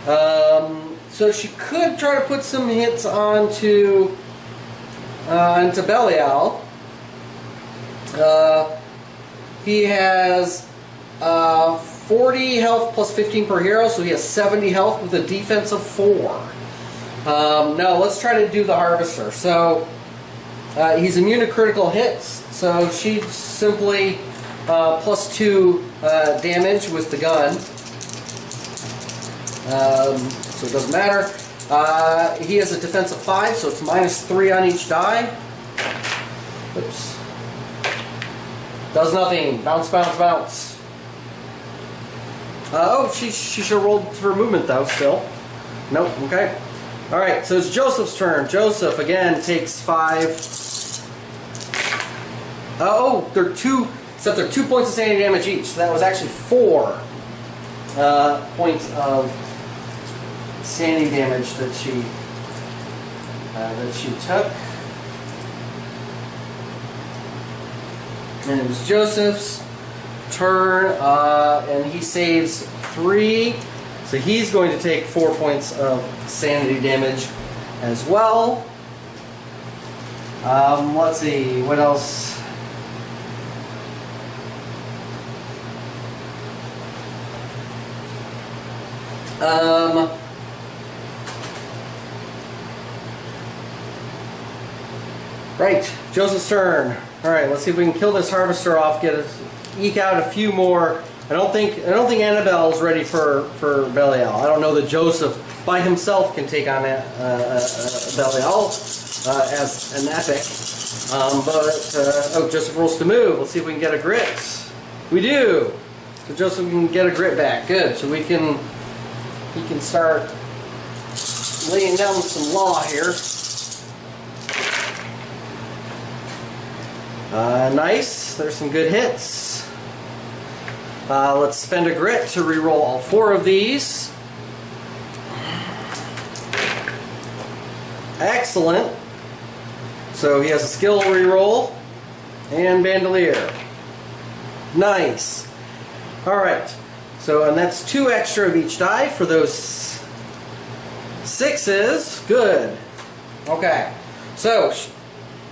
So she could try to put some hits onto Belial. He has 40 health plus 15 per hero, so he has 70 health with a defense of 4. Now let's try to do the Harvester. So he's immune to critical hits, so she'd simply plus 2 damage with the gun. So it doesn't matter. He has a defense of 5, so it's minus 3 on each die. Oops. Does nothing. Bounce, bounce, bounce. Oh, she should have rolled for movement though, still. Nope, okay. Alright, so it's Joseph's turn. Joseph, again, takes 5. Oh, they're 2, except they're 2 points of sanity damage each. So that was actually 4 points of sanity damage that she took. And it was Joseph's turn, and he saves 3, so he's going to take 4 points of sanity damage as well. Let's see, what else? Right, Joseph's turn. All right, let's see if we can kill this Harvester off. Eke out a few more. I don't think Annabelle's ready for Belial. I don't know that Joseph by himself can take on Belial as an epic. Oh, Joseph rolls to move. Let's see if we can get a grit. We do. So Joseph can get a grit back. Good. So he can start laying down some law here. Nice. There's some good hits. Let's spend a grit to reroll all 4 of these. Excellent. So he has a skill reroll and bandolier. Nice. Alright. So, and that's 2 extra of each die for those 6s. Good. Okay. So,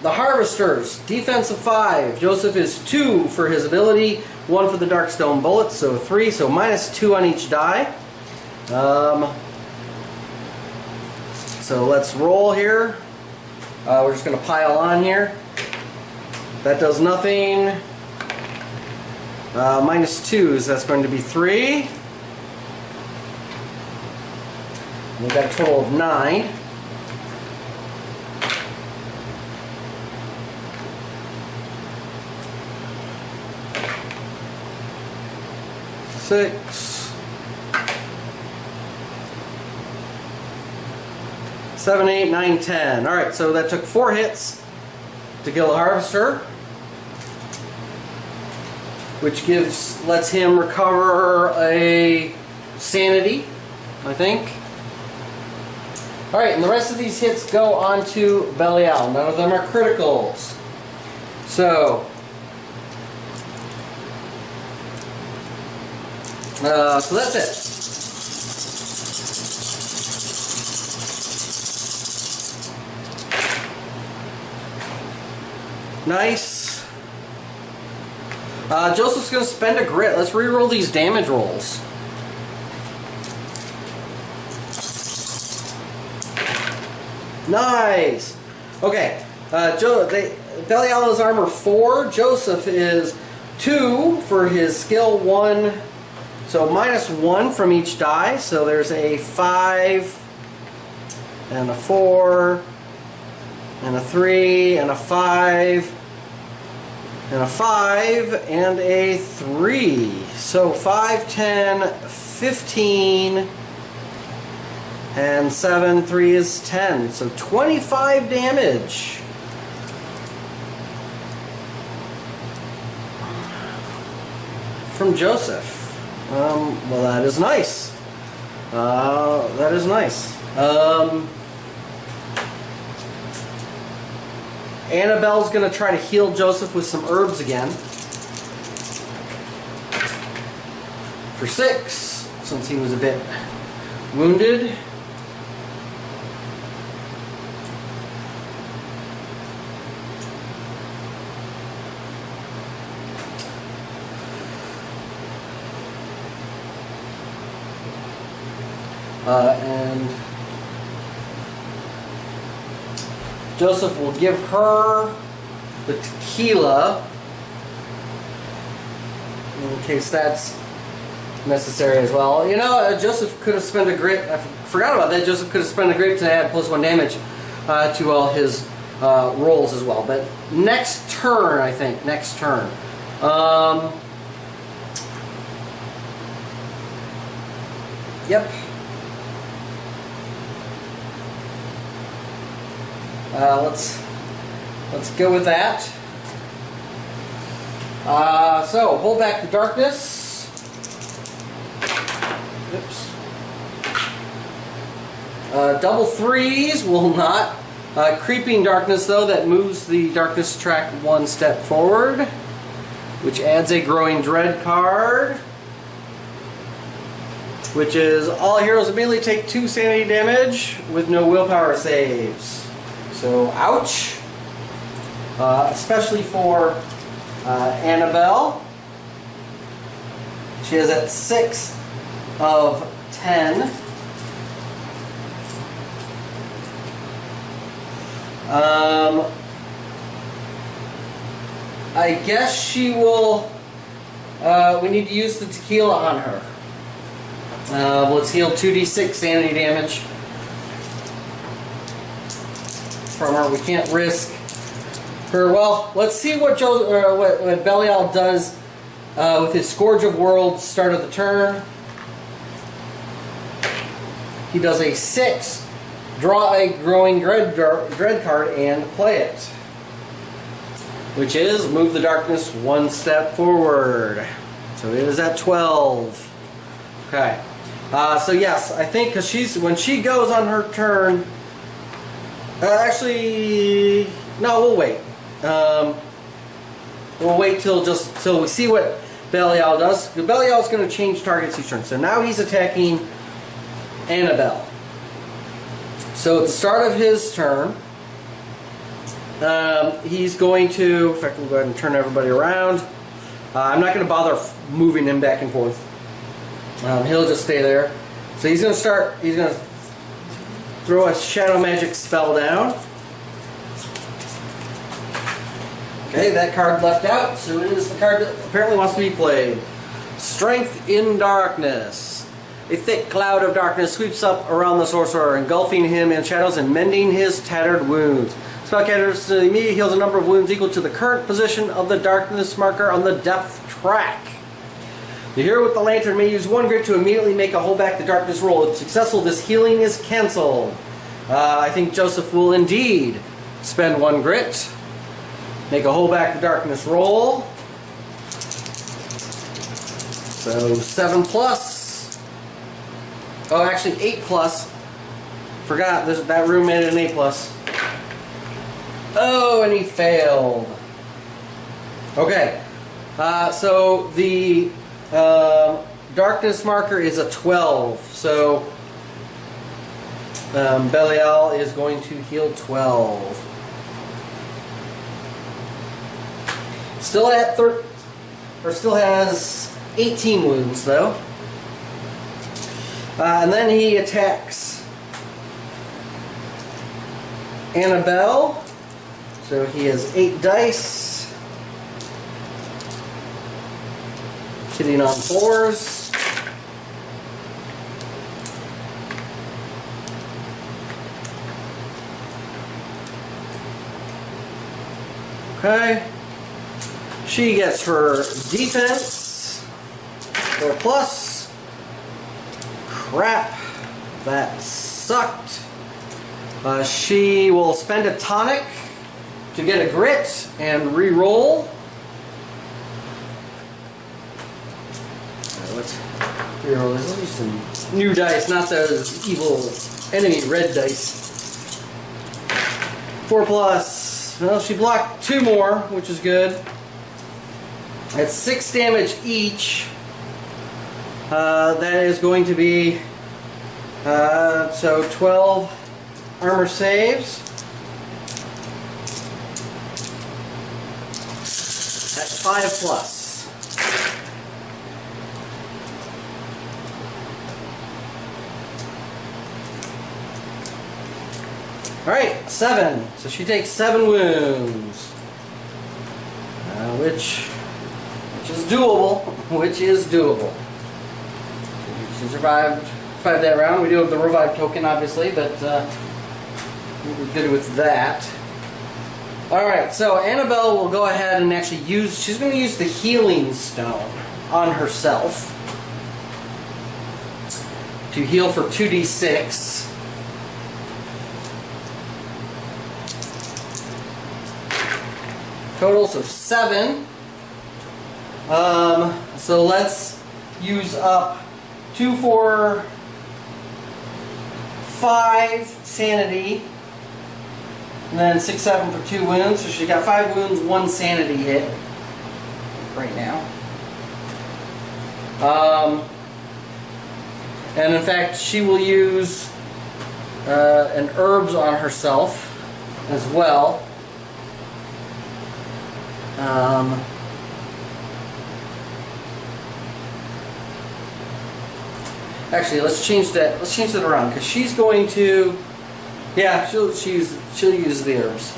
the Harvesters, defense of 5. Joseph is 2 for his ability, 1 for the Darkstone bullets, so 3, so minus 2 on each die. So let's roll here. We're just going to pile on here. That does nothing. Minus 2s, that's going to be 3. We've got a total of 9. Six, 7, 8, 9, 10. Alright, so that took 4 hits to kill the Harvester, which lets him recover a sanity, I think. Alright, and the rest of these hits go on to Belial. None of them are criticals. So that's it. Nice. Joseph's going to spend a grit. Let's reroll these damage rolls. Nice. Okay. Belial is armor 4. Joseph is 2 for his skill 1. So minus 1 from each die. So there's a 5 and a 4 and a 3 and a 5 and a 5 and a 3. So 5, 10, 15 and 7, 3 is 10. So 25 damage. From Joseph. Well, that is nice. That is nice. Annabelle's going to try to heal Joseph with some herbs again. For 6, since he was a bit wounded. And Joseph will give her the tequila in case that's necessary as well. You know, Joseph could have spent a grit. I forgot about that. Joseph could have spent a grit to add +1 damage to all his rolls as well. But next turn, I think. Next turn. Yep. Let's go with that. So hold back the darkness. Oops. Double 3s will not. Creeping darkness though, that moves the darkness track 1 step forward, which adds a growing dread card, which is all heroes immediately take 2 sanity damage with no willpower saves. So, ouch. Especially for Annabelle. She is at 6 of 10. I guess she will... we need to use the tequila on her. Let's heal 2d6 sanity damage from her. We can't risk her. Well, let's see what what Belial does with his Scourge of Worlds start of the turn. He does a 6, draw a growing dread card and play it, which is move the darkness 1 step forward. So it is at 12. Okay. So yes, I think because when she goes on her turn. Actually, no, we'll wait. We'll wait till we see what Belial does. Belial is going to change targets each turn. So now he's attacking Annabelle. So at the start of his turn, he's going to. In fact, we'll go ahead and turn everybody around. I'm not going to bother moving him back and forth. He'll just stay there. So he's going to start. He's going to throw a shadow magic spell down. Okay, that card left out, so it is the card that apparently wants to be played. Strength in Darkness. A thick cloud of darkness sweeps up around the sorcerer, engulfing him in shadows and mending his tattered wounds. Spellcaster immediately heals a number of wounds equal to the current position of the darkness marker on the depth track. The hero with the lantern may use 1 grit to immediately make a hold back the darkness roll. If successful, this healing is cancelled. I think Joseph will indeed spend 1 grit. Make a hold back the darkness roll. So 7 plus. Oh, actually 8 plus. Forgot that room made it an 8 plus. Oh, and he failed. Okay. So the darkness marker is a 12, so Belial is going to heal 12. Still at still has 18 wounds though, and then he attacks Annabelle. So he has 8 dice. Hitting on 4s. Okay. She gets her defense. 4 plus. Crap. That sucked. She will spend a tonic to get a grit and re-roll. let's reroll this. Let's use some new dice, not those evil enemy red dice. 4 plus. Well, she blocked 2 more, which is good. That's 6 damage each. That is going to be so 12 armor saves. That's 5 plus. Alright, 7. So she takes 7 wounds. Which is doable. Which is doable. She survived that round. We do have the revive token, obviously, but we're good with that. Alright, so Annabelle will go ahead and actually use... She's going to use the healing stone on herself to heal for 2d6. Totals of 7. So let's use up 2, 4, 5 sanity, and then 6, 7 for 2 wounds. So she's got 5 wounds, 1 sanity hit right now. And in fact, she will use an herbs on herself as well. Actually, let's change that. Let's change that around because she's going to. Yeah, she'll use the herbs.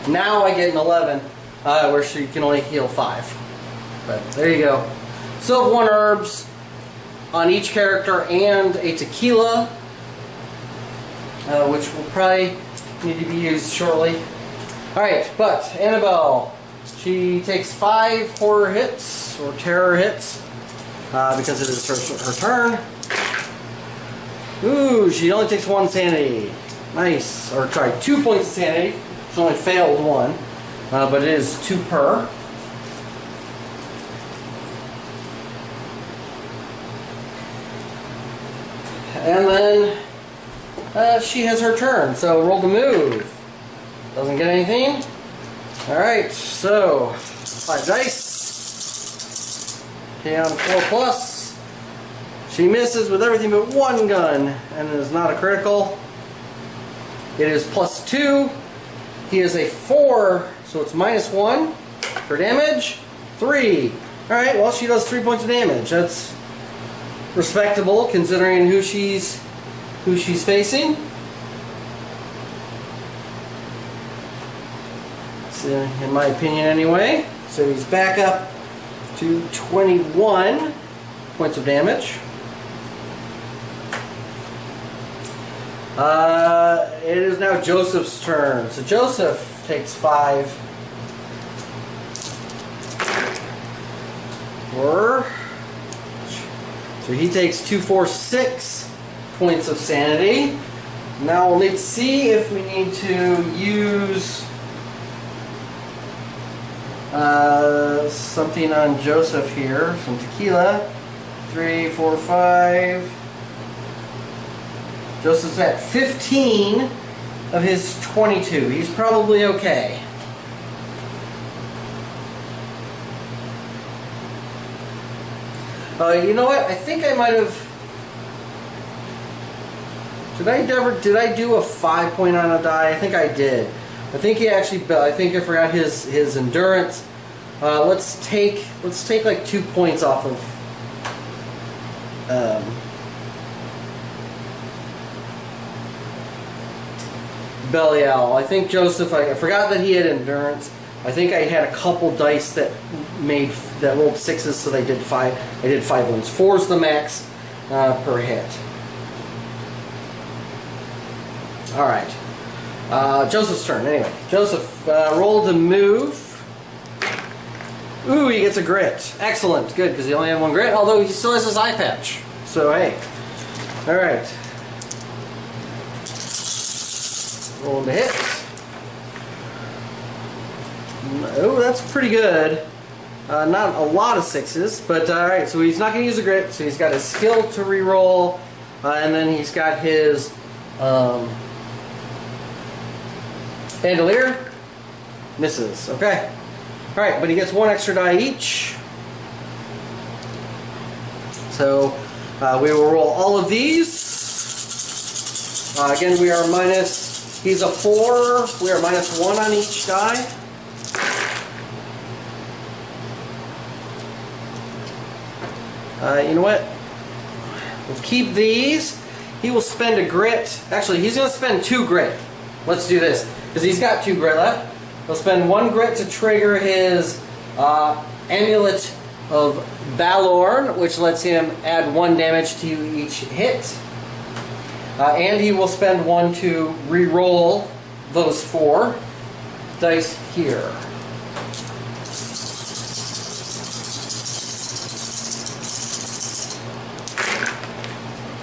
Now I get an 11, where she can only heal 5. But there you go. Still have 1 herbs on each character and a tequila, which will probably need to be used shortly. Alright, but Annabelle, she takes 5 horror hits, or terror hits, because it is her turn. Ooh, she only takes 1 sanity. Nice. Or sorry, 2 points of sanity. She only failed 1, but it is 2 per. And then she has her turn, so roll the move. Doesn't get anything. Alright, so 5 dice. Okay, on 4 plus. She misses with everything but 1 gun, and it is not a critical. It is plus 2. He is a 4, so it's minus 1 for damage. 3. Alright, well, she does 3 points of damage. That's respectable considering who she's facing. In my opinion anyway. So he's back up to 21 points of damage. It is now Joseph's turn. So Joseph takes 5. 4. So he takes 2, 4, 6 points of sanity. Now we'll need to see if we need to use something on Joseph here. Some tequila. 3, 4, 5. Joseph's at 15 of his 22. He's probably okay. You know what? I think I might have. Did I do a 5 point on a die? I think I did. I think he actually. I think I forgot his endurance. Let's take like 2 points off of. Belial. I think Joseph. I forgot that he had endurance. I think I had a couple dice that rolled 6s, so they did 5. I did 5 ones. 4's the max per hit. All right. Joseph's turn. Anyway, Joseph rolled a move. Ooh, he gets a grit. Excellent. Good, because he only had 1 grit. Although he still has his eye patch. So hey. All right. Rolling the hit. Oh, that's pretty good. Not a lot of 6s, but alright, so he's not going to use a grit, so he's got his skill to reroll, and then he's got his bandolier. Misses, okay. Alright, but he gets 1 extra die each. So we will roll all of these. Again, we are minus, he's a 4, we are minus 1 on each die. You know what? We'll keep these. He will spend a grit. Actually, he's going to spend 2 grit. Let's do this. Because he's got 2 grit left. He'll spend 1 grit to trigger his Amulet of Balorn, which lets him add 1 damage to each hit. And he will spend 1 to re-roll those 4 dice here.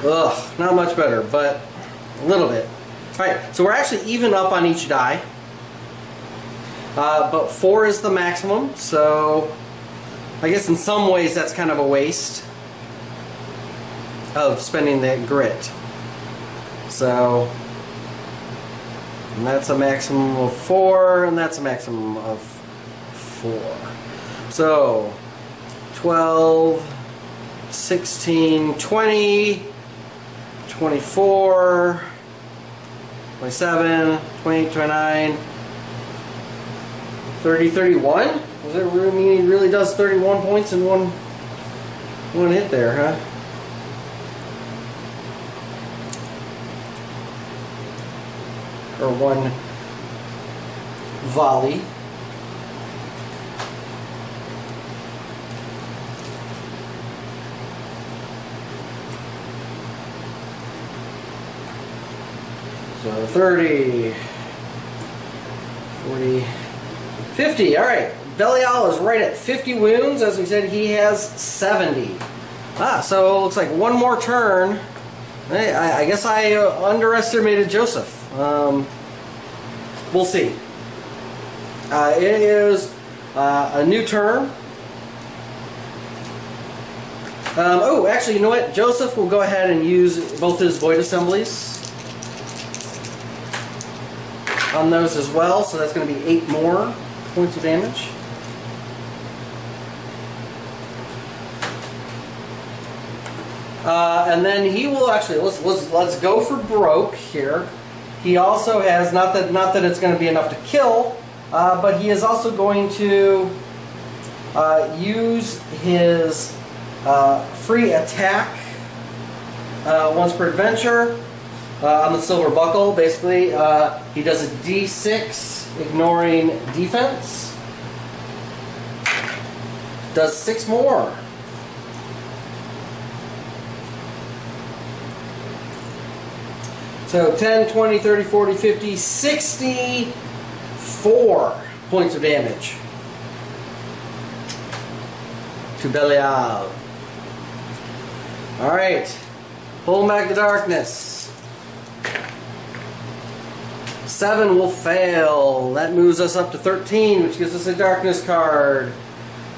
Ugh, not much better, but a little bit. Alright, so we're actually even up on each die. But 4 is the maximum, so I guess in some ways that's kind of a waste of spending that grit. So, and that's a maximum of 4, and that's a maximum of 4. So, 12, 16, 20, 24, 27, 28, 29, 30, 31? Does it really mean he really does 31 points in one hit there, huh? Or 1 volley. So 30, 40, 50. Alright, Belial is right at 50 wounds. As we said, he has 70. So it looks like 1 more turn. I guess I underestimated Joseph. We'll see. It is a new turn. Oh, actually, you know what? Joseph will go ahead and use both his Void Assemblies on those as well, so that's going to be 8 more points of damage. And then he will actually let's go for broke here. He also has not that it's going to be enough to kill, but he is also going to use his free attack once per adventure. On the silver buckle, basically, he does a D6, ignoring defense. Does 6 more. So 10, 20, 30, 40, 50, 64 points of damage to Belial. Alright, pull back the darkness. 7 will fail. That moves us up to 13, which gives us a darkness card,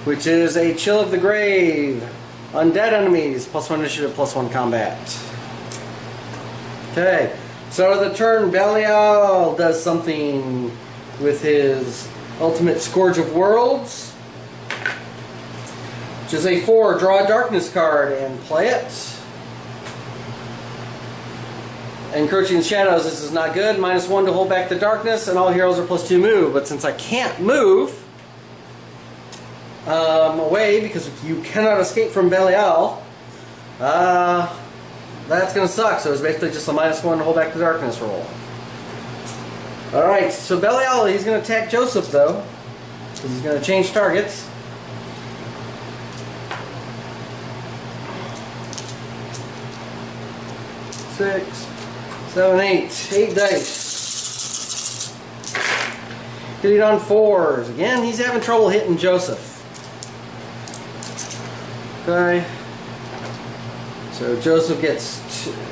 which is a Chill of the Grave. Undead enemies, +1 initiative, +1 combat. Okay, so the turn, Belial does something with his ultimate Scourge of Worlds, which is a 4. Draw a darkness card and play it. Encroaching Shadows, this is not good. -1 to hold back the darkness, and all heroes are +2 move. But since I can't move away because you cannot escape from Belial, that's going to suck. So it's basically just a -1 to hold back the darkness roll. Alright, so Belial, he's going to attack Joseph though, because he's going to change targets. Six, 7, 8 dice. Hit it on 4s. Again, he's having trouble hitting Joseph. Okay. So Joseph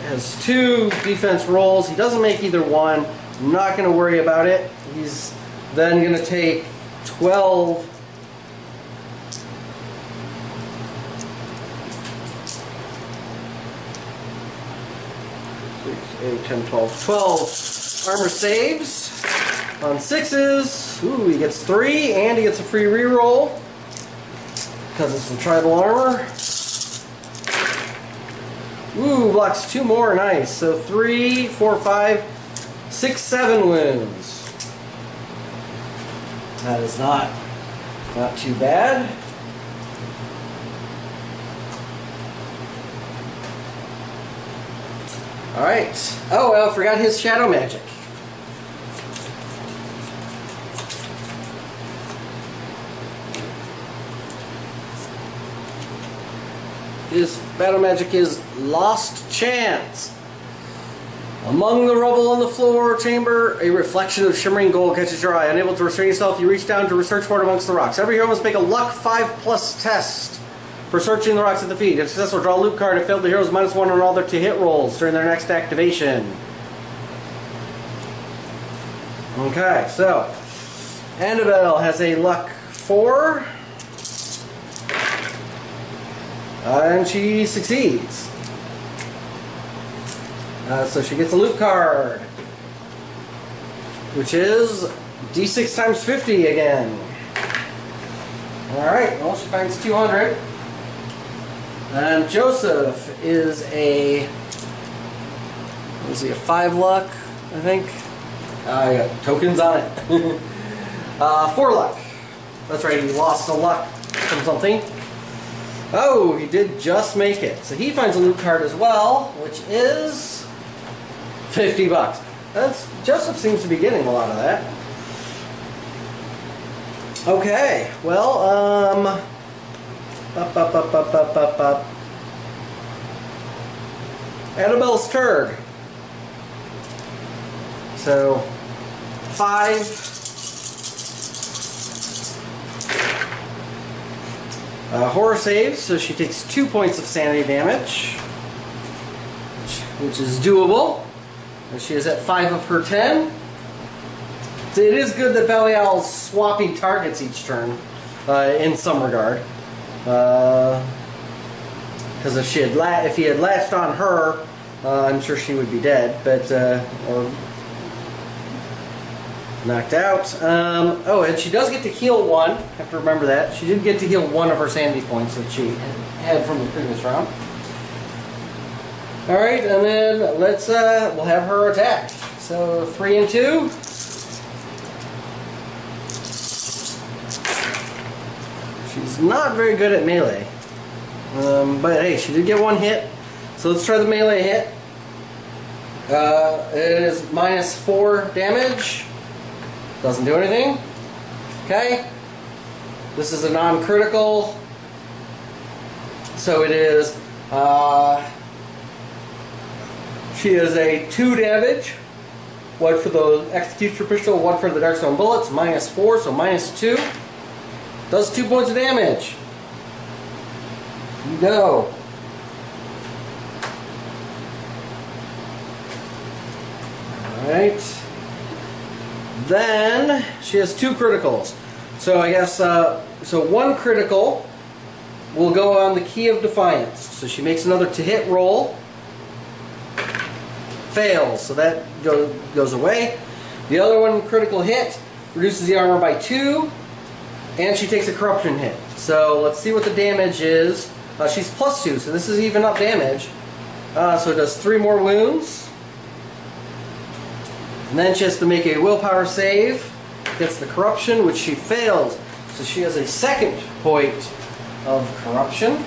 has 2 defense rolls. He doesn't make either one. I'm not going to worry about it. He's then going to take 12 8, 10, 12. 12 armor saves on 6s. Ooh, he gets 3, and he gets a free reroll because it's the tribal armor. Ooh, blocks 2 more. Nice. So 3, 4, 5, 6, 7 wounds. That is not too bad. Alright. Oh, well, I forgot his shadow magic. His battle magic is Lost Chance. Among the rubble on the floor chamber, a reflection of shimmering gold catches your eye. Unable to restrain yourself, you reach down to search for it amongst the rocks. Every hero must make a luck 5+ test for searching the rocks at the feet. If successful, draw a loot card. If failed, the heroes -1 on all their to-hit rolls during their next activation. Okay, so Annabelle has a luck 4. And she succeeds. So she gets a loot card, which is D6 times 50 again. Alright, well, she finds 200. And Joseph is a 5 luck, I think. I got tokens on it. 4 luck. That's right, he lost a luck from something. Oh, he did just make it. So he finds a loot card as well, which is $50. Joseph seems to be getting a lot of that. Okay, well, Annabelle's turn. So 5. Horror saves, so she takes 2 points of sanity damage, which is doable. And she is at 5 of her 10. So it is good that Belial's swapping targets each turn, in some regard. Because if he had latched on her, I'm sure she would be dead, but or knocked out. Oh, and she does get to heal 1. Have to remember that. She did get to heal 1 of her sanity points that she had from the previous round. Alright, and then we'll have her attack. So 3 and 2. She's not very good at melee. But hey, she did get 1 hit. So let's try the melee hit. It is -4 damage. Doesn't do anything. Okay. This is a non-critical. So it is, she is a 2 damage. 1 for the executioner pistol, 1 for the darkstone bullets, -4, so -2. Does 2 points of damage. You go. Alright. Then she has 2 criticals. So I guess, so 1 critical will go on the Key of Defiance. So she makes another to-hit roll. Fails, so that goes away. The other one, critical hit, reduces the armor by 2. And she takes a corruption hit. So let's see what the damage is. She's +2, so this is even up damage. So it does 3 more wounds. And then she has to make a willpower save. Gets the corruption, which she fails. So she has a 2nd point of corruption.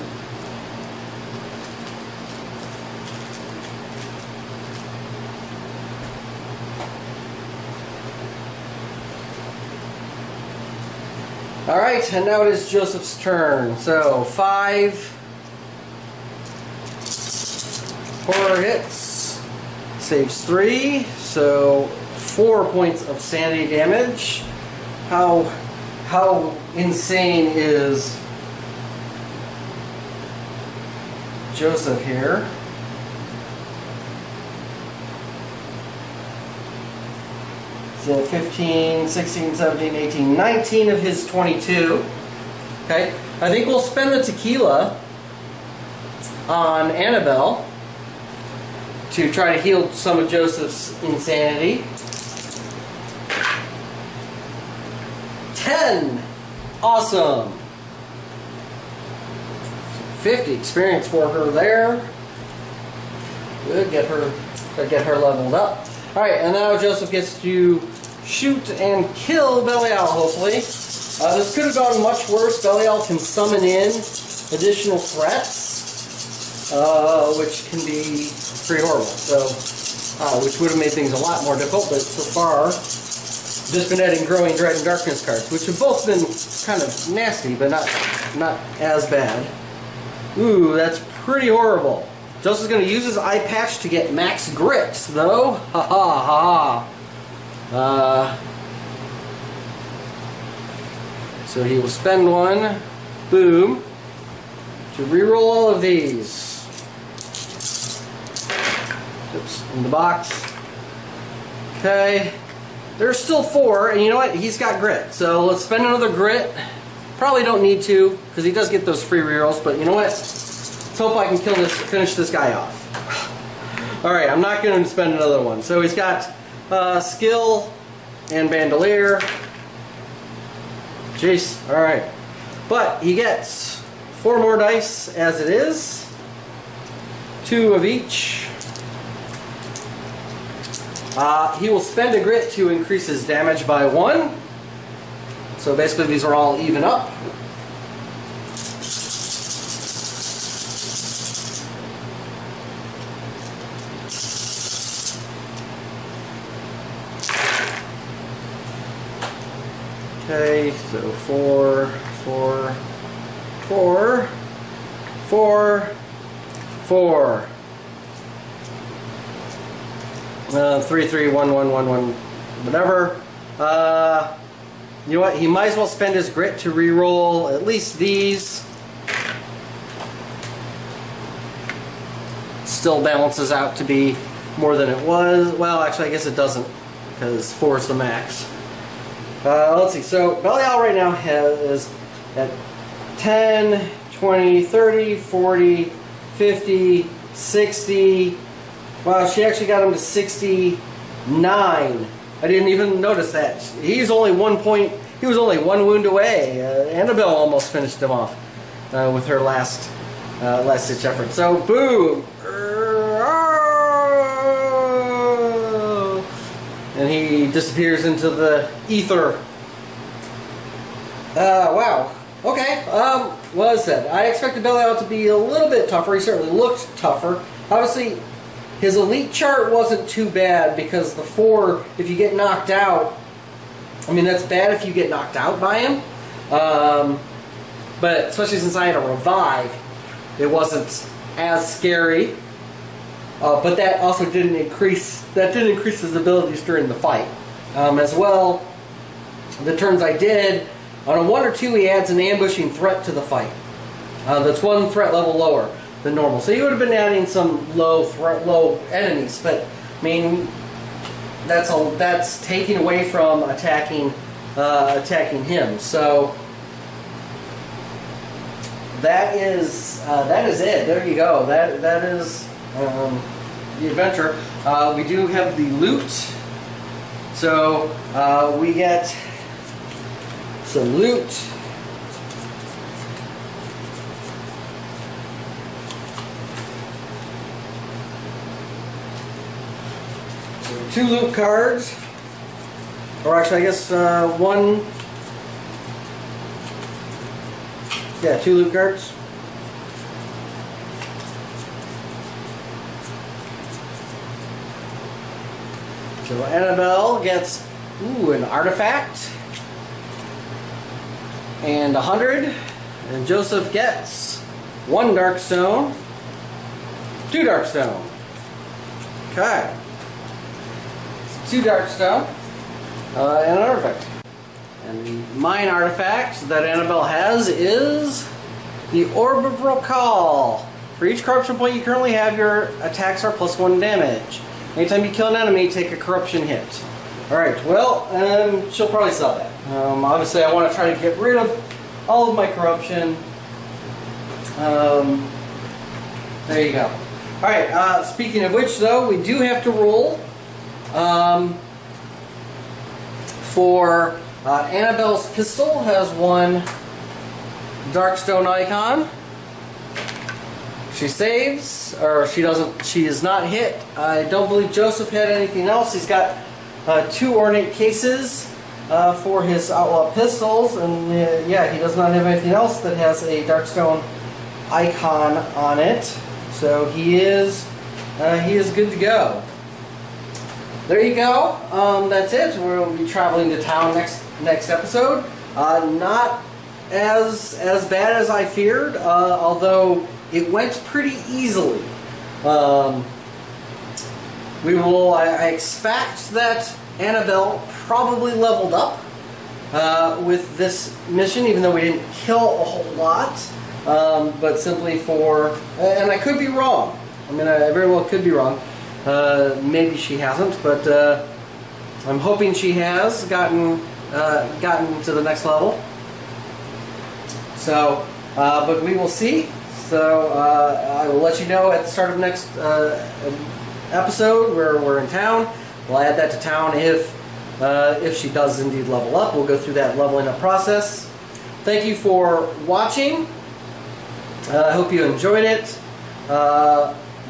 Alright, and now it is Joseph's turn. So 5 horror hits. Saves 3. So 4 points of sanity damage. How insane is Joseph here? So 15, 16, 17, 18, 19 of his 22. Okay, I think we'll spend the tequila on Annabelle to try to heal some of Joseph's insanity. 10! Awesome! 50 experience for her there. Good, get her leveled up. Alright, and now Joseph gets to shoot and kill Belial, hopefully. This could have gone much worse. Belial can summon in additional threats, which can be pretty horrible. So, which would have made things a lot more difficult, but so far, just been adding Growing Dread and Darkness cards, which have both been kind of nasty, but not as bad. Ooh, that's pretty horrible. Joseph's going to use his eye patch to get max grits, though. Ha ha ha. So he will spend one. Boom. To reroll all of these. Oops, in the box. Okay. There's still 4, and you know what? He's got grit. So let's spend another grit. Probably don't need to, because he does get those free rerolls, but you know what? Let's hope I can finish this guy off. Alright, I'm not going to spend another one. So he's got skill and bandolier. Jeez, alright. But he gets 4 more dice as it is. 2 of each. He will spend a grit to increase his damage by 1. So basically these are all even up. Okay, so 4, 4, 4, 4, 4. 3, 3, 1, 1, 1, 1, whatever. You know what? He might as well spend his grit to re-roll at least these. Still balances out to be more than it was. Well, actually, I guess it doesn't, because 4 is the max. Let's see. So Belial right now is at 10, 20, 30, 40, 50, 60. Wow, she actually got him to 69. I didn't even notice that. He's only 1 point. He was only 1 wound away. Annabelle almost finished him off with her last ditch effort. So boom, and he disappears into the ether. Wow. Okay. What is that? I expected Belial to be a little bit tougher. He certainly looked tougher. Obviously, his elite chart wasn't too bad because the 4, if you get knocked out, I mean, that's bad if you get knocked out by him. But especially since I had a revive, it wasn't as scary. But that also didn't increase his abilities during the fight. As well, the turns I did, on a 1 or 2, he adds an ambushing threat to the fight. That's 1 threat level lower than normal. So you would have been adding some low enemies, but I mean that's taking away from attacking him. So that is it. There you go. That is the adventure. We do have the loot. So we get some loot. So 2 loot cards. Or actually, I guess 1. Yeah, 2 loot cards. So Annabelle gets an artifact and 100, and Joseph gets 1 dark stone, 2 dark stone. Okay, 2 dark stone and an artifact. And the mine artifact that Annabelle has is the Orb of Recall. For each corruption point you currently have, your attacks are +1 damage. Anytime you kill an enemy, take a corruption hit. Alright, well, she'll probably sell that. Obviously, I want to try to get rid of all of my corruption. There you go. Alright, speaking of which, though, we do have to roll for Annabelle's pistol has one Darkstone icon. She saves, or she doesn't, she is not hit. I don't believe Joseph had anything else. He's got 2 ornate cases for his Outlaw pistols, and yeah, he does not have anything else that has a Darkstone icon on it. So he is good to go. There you go. That's it. We'll be traveling to town next episode. Not as bad as I feared, although it went pretty easily. I expect that Annabelle probably leveled up with this mission, even though we didn't kill a whole lot. But simply for, and I could be wrong. I mean, I very well could be wrong. Maybe she hasn't, but I'm hoping she has gotten to the next level. So, but we will see. So I will let you know at the start of next episode where we're in town. We'll add that to town if she does indeed level up. We'll go through that leveling up process. Thank you for watching. I hope you enjoyed it.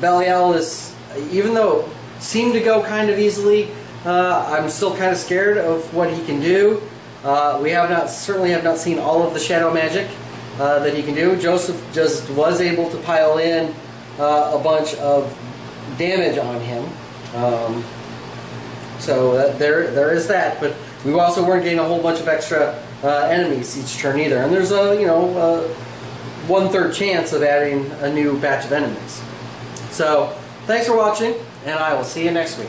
Belial is, even though it seemed to go kind of easily, I'm still kind of scared of what he can do. We certainly have not seen all of the shadow magic that he can do. Joseph just was able to pile in a bunch of damage on him. So there is that, but we also weren't getting a whole bunch of extra enemies each turn either. And there's a 1/3 chance of adding a new batch of enemies. So thanks for watching, and I will see you next week.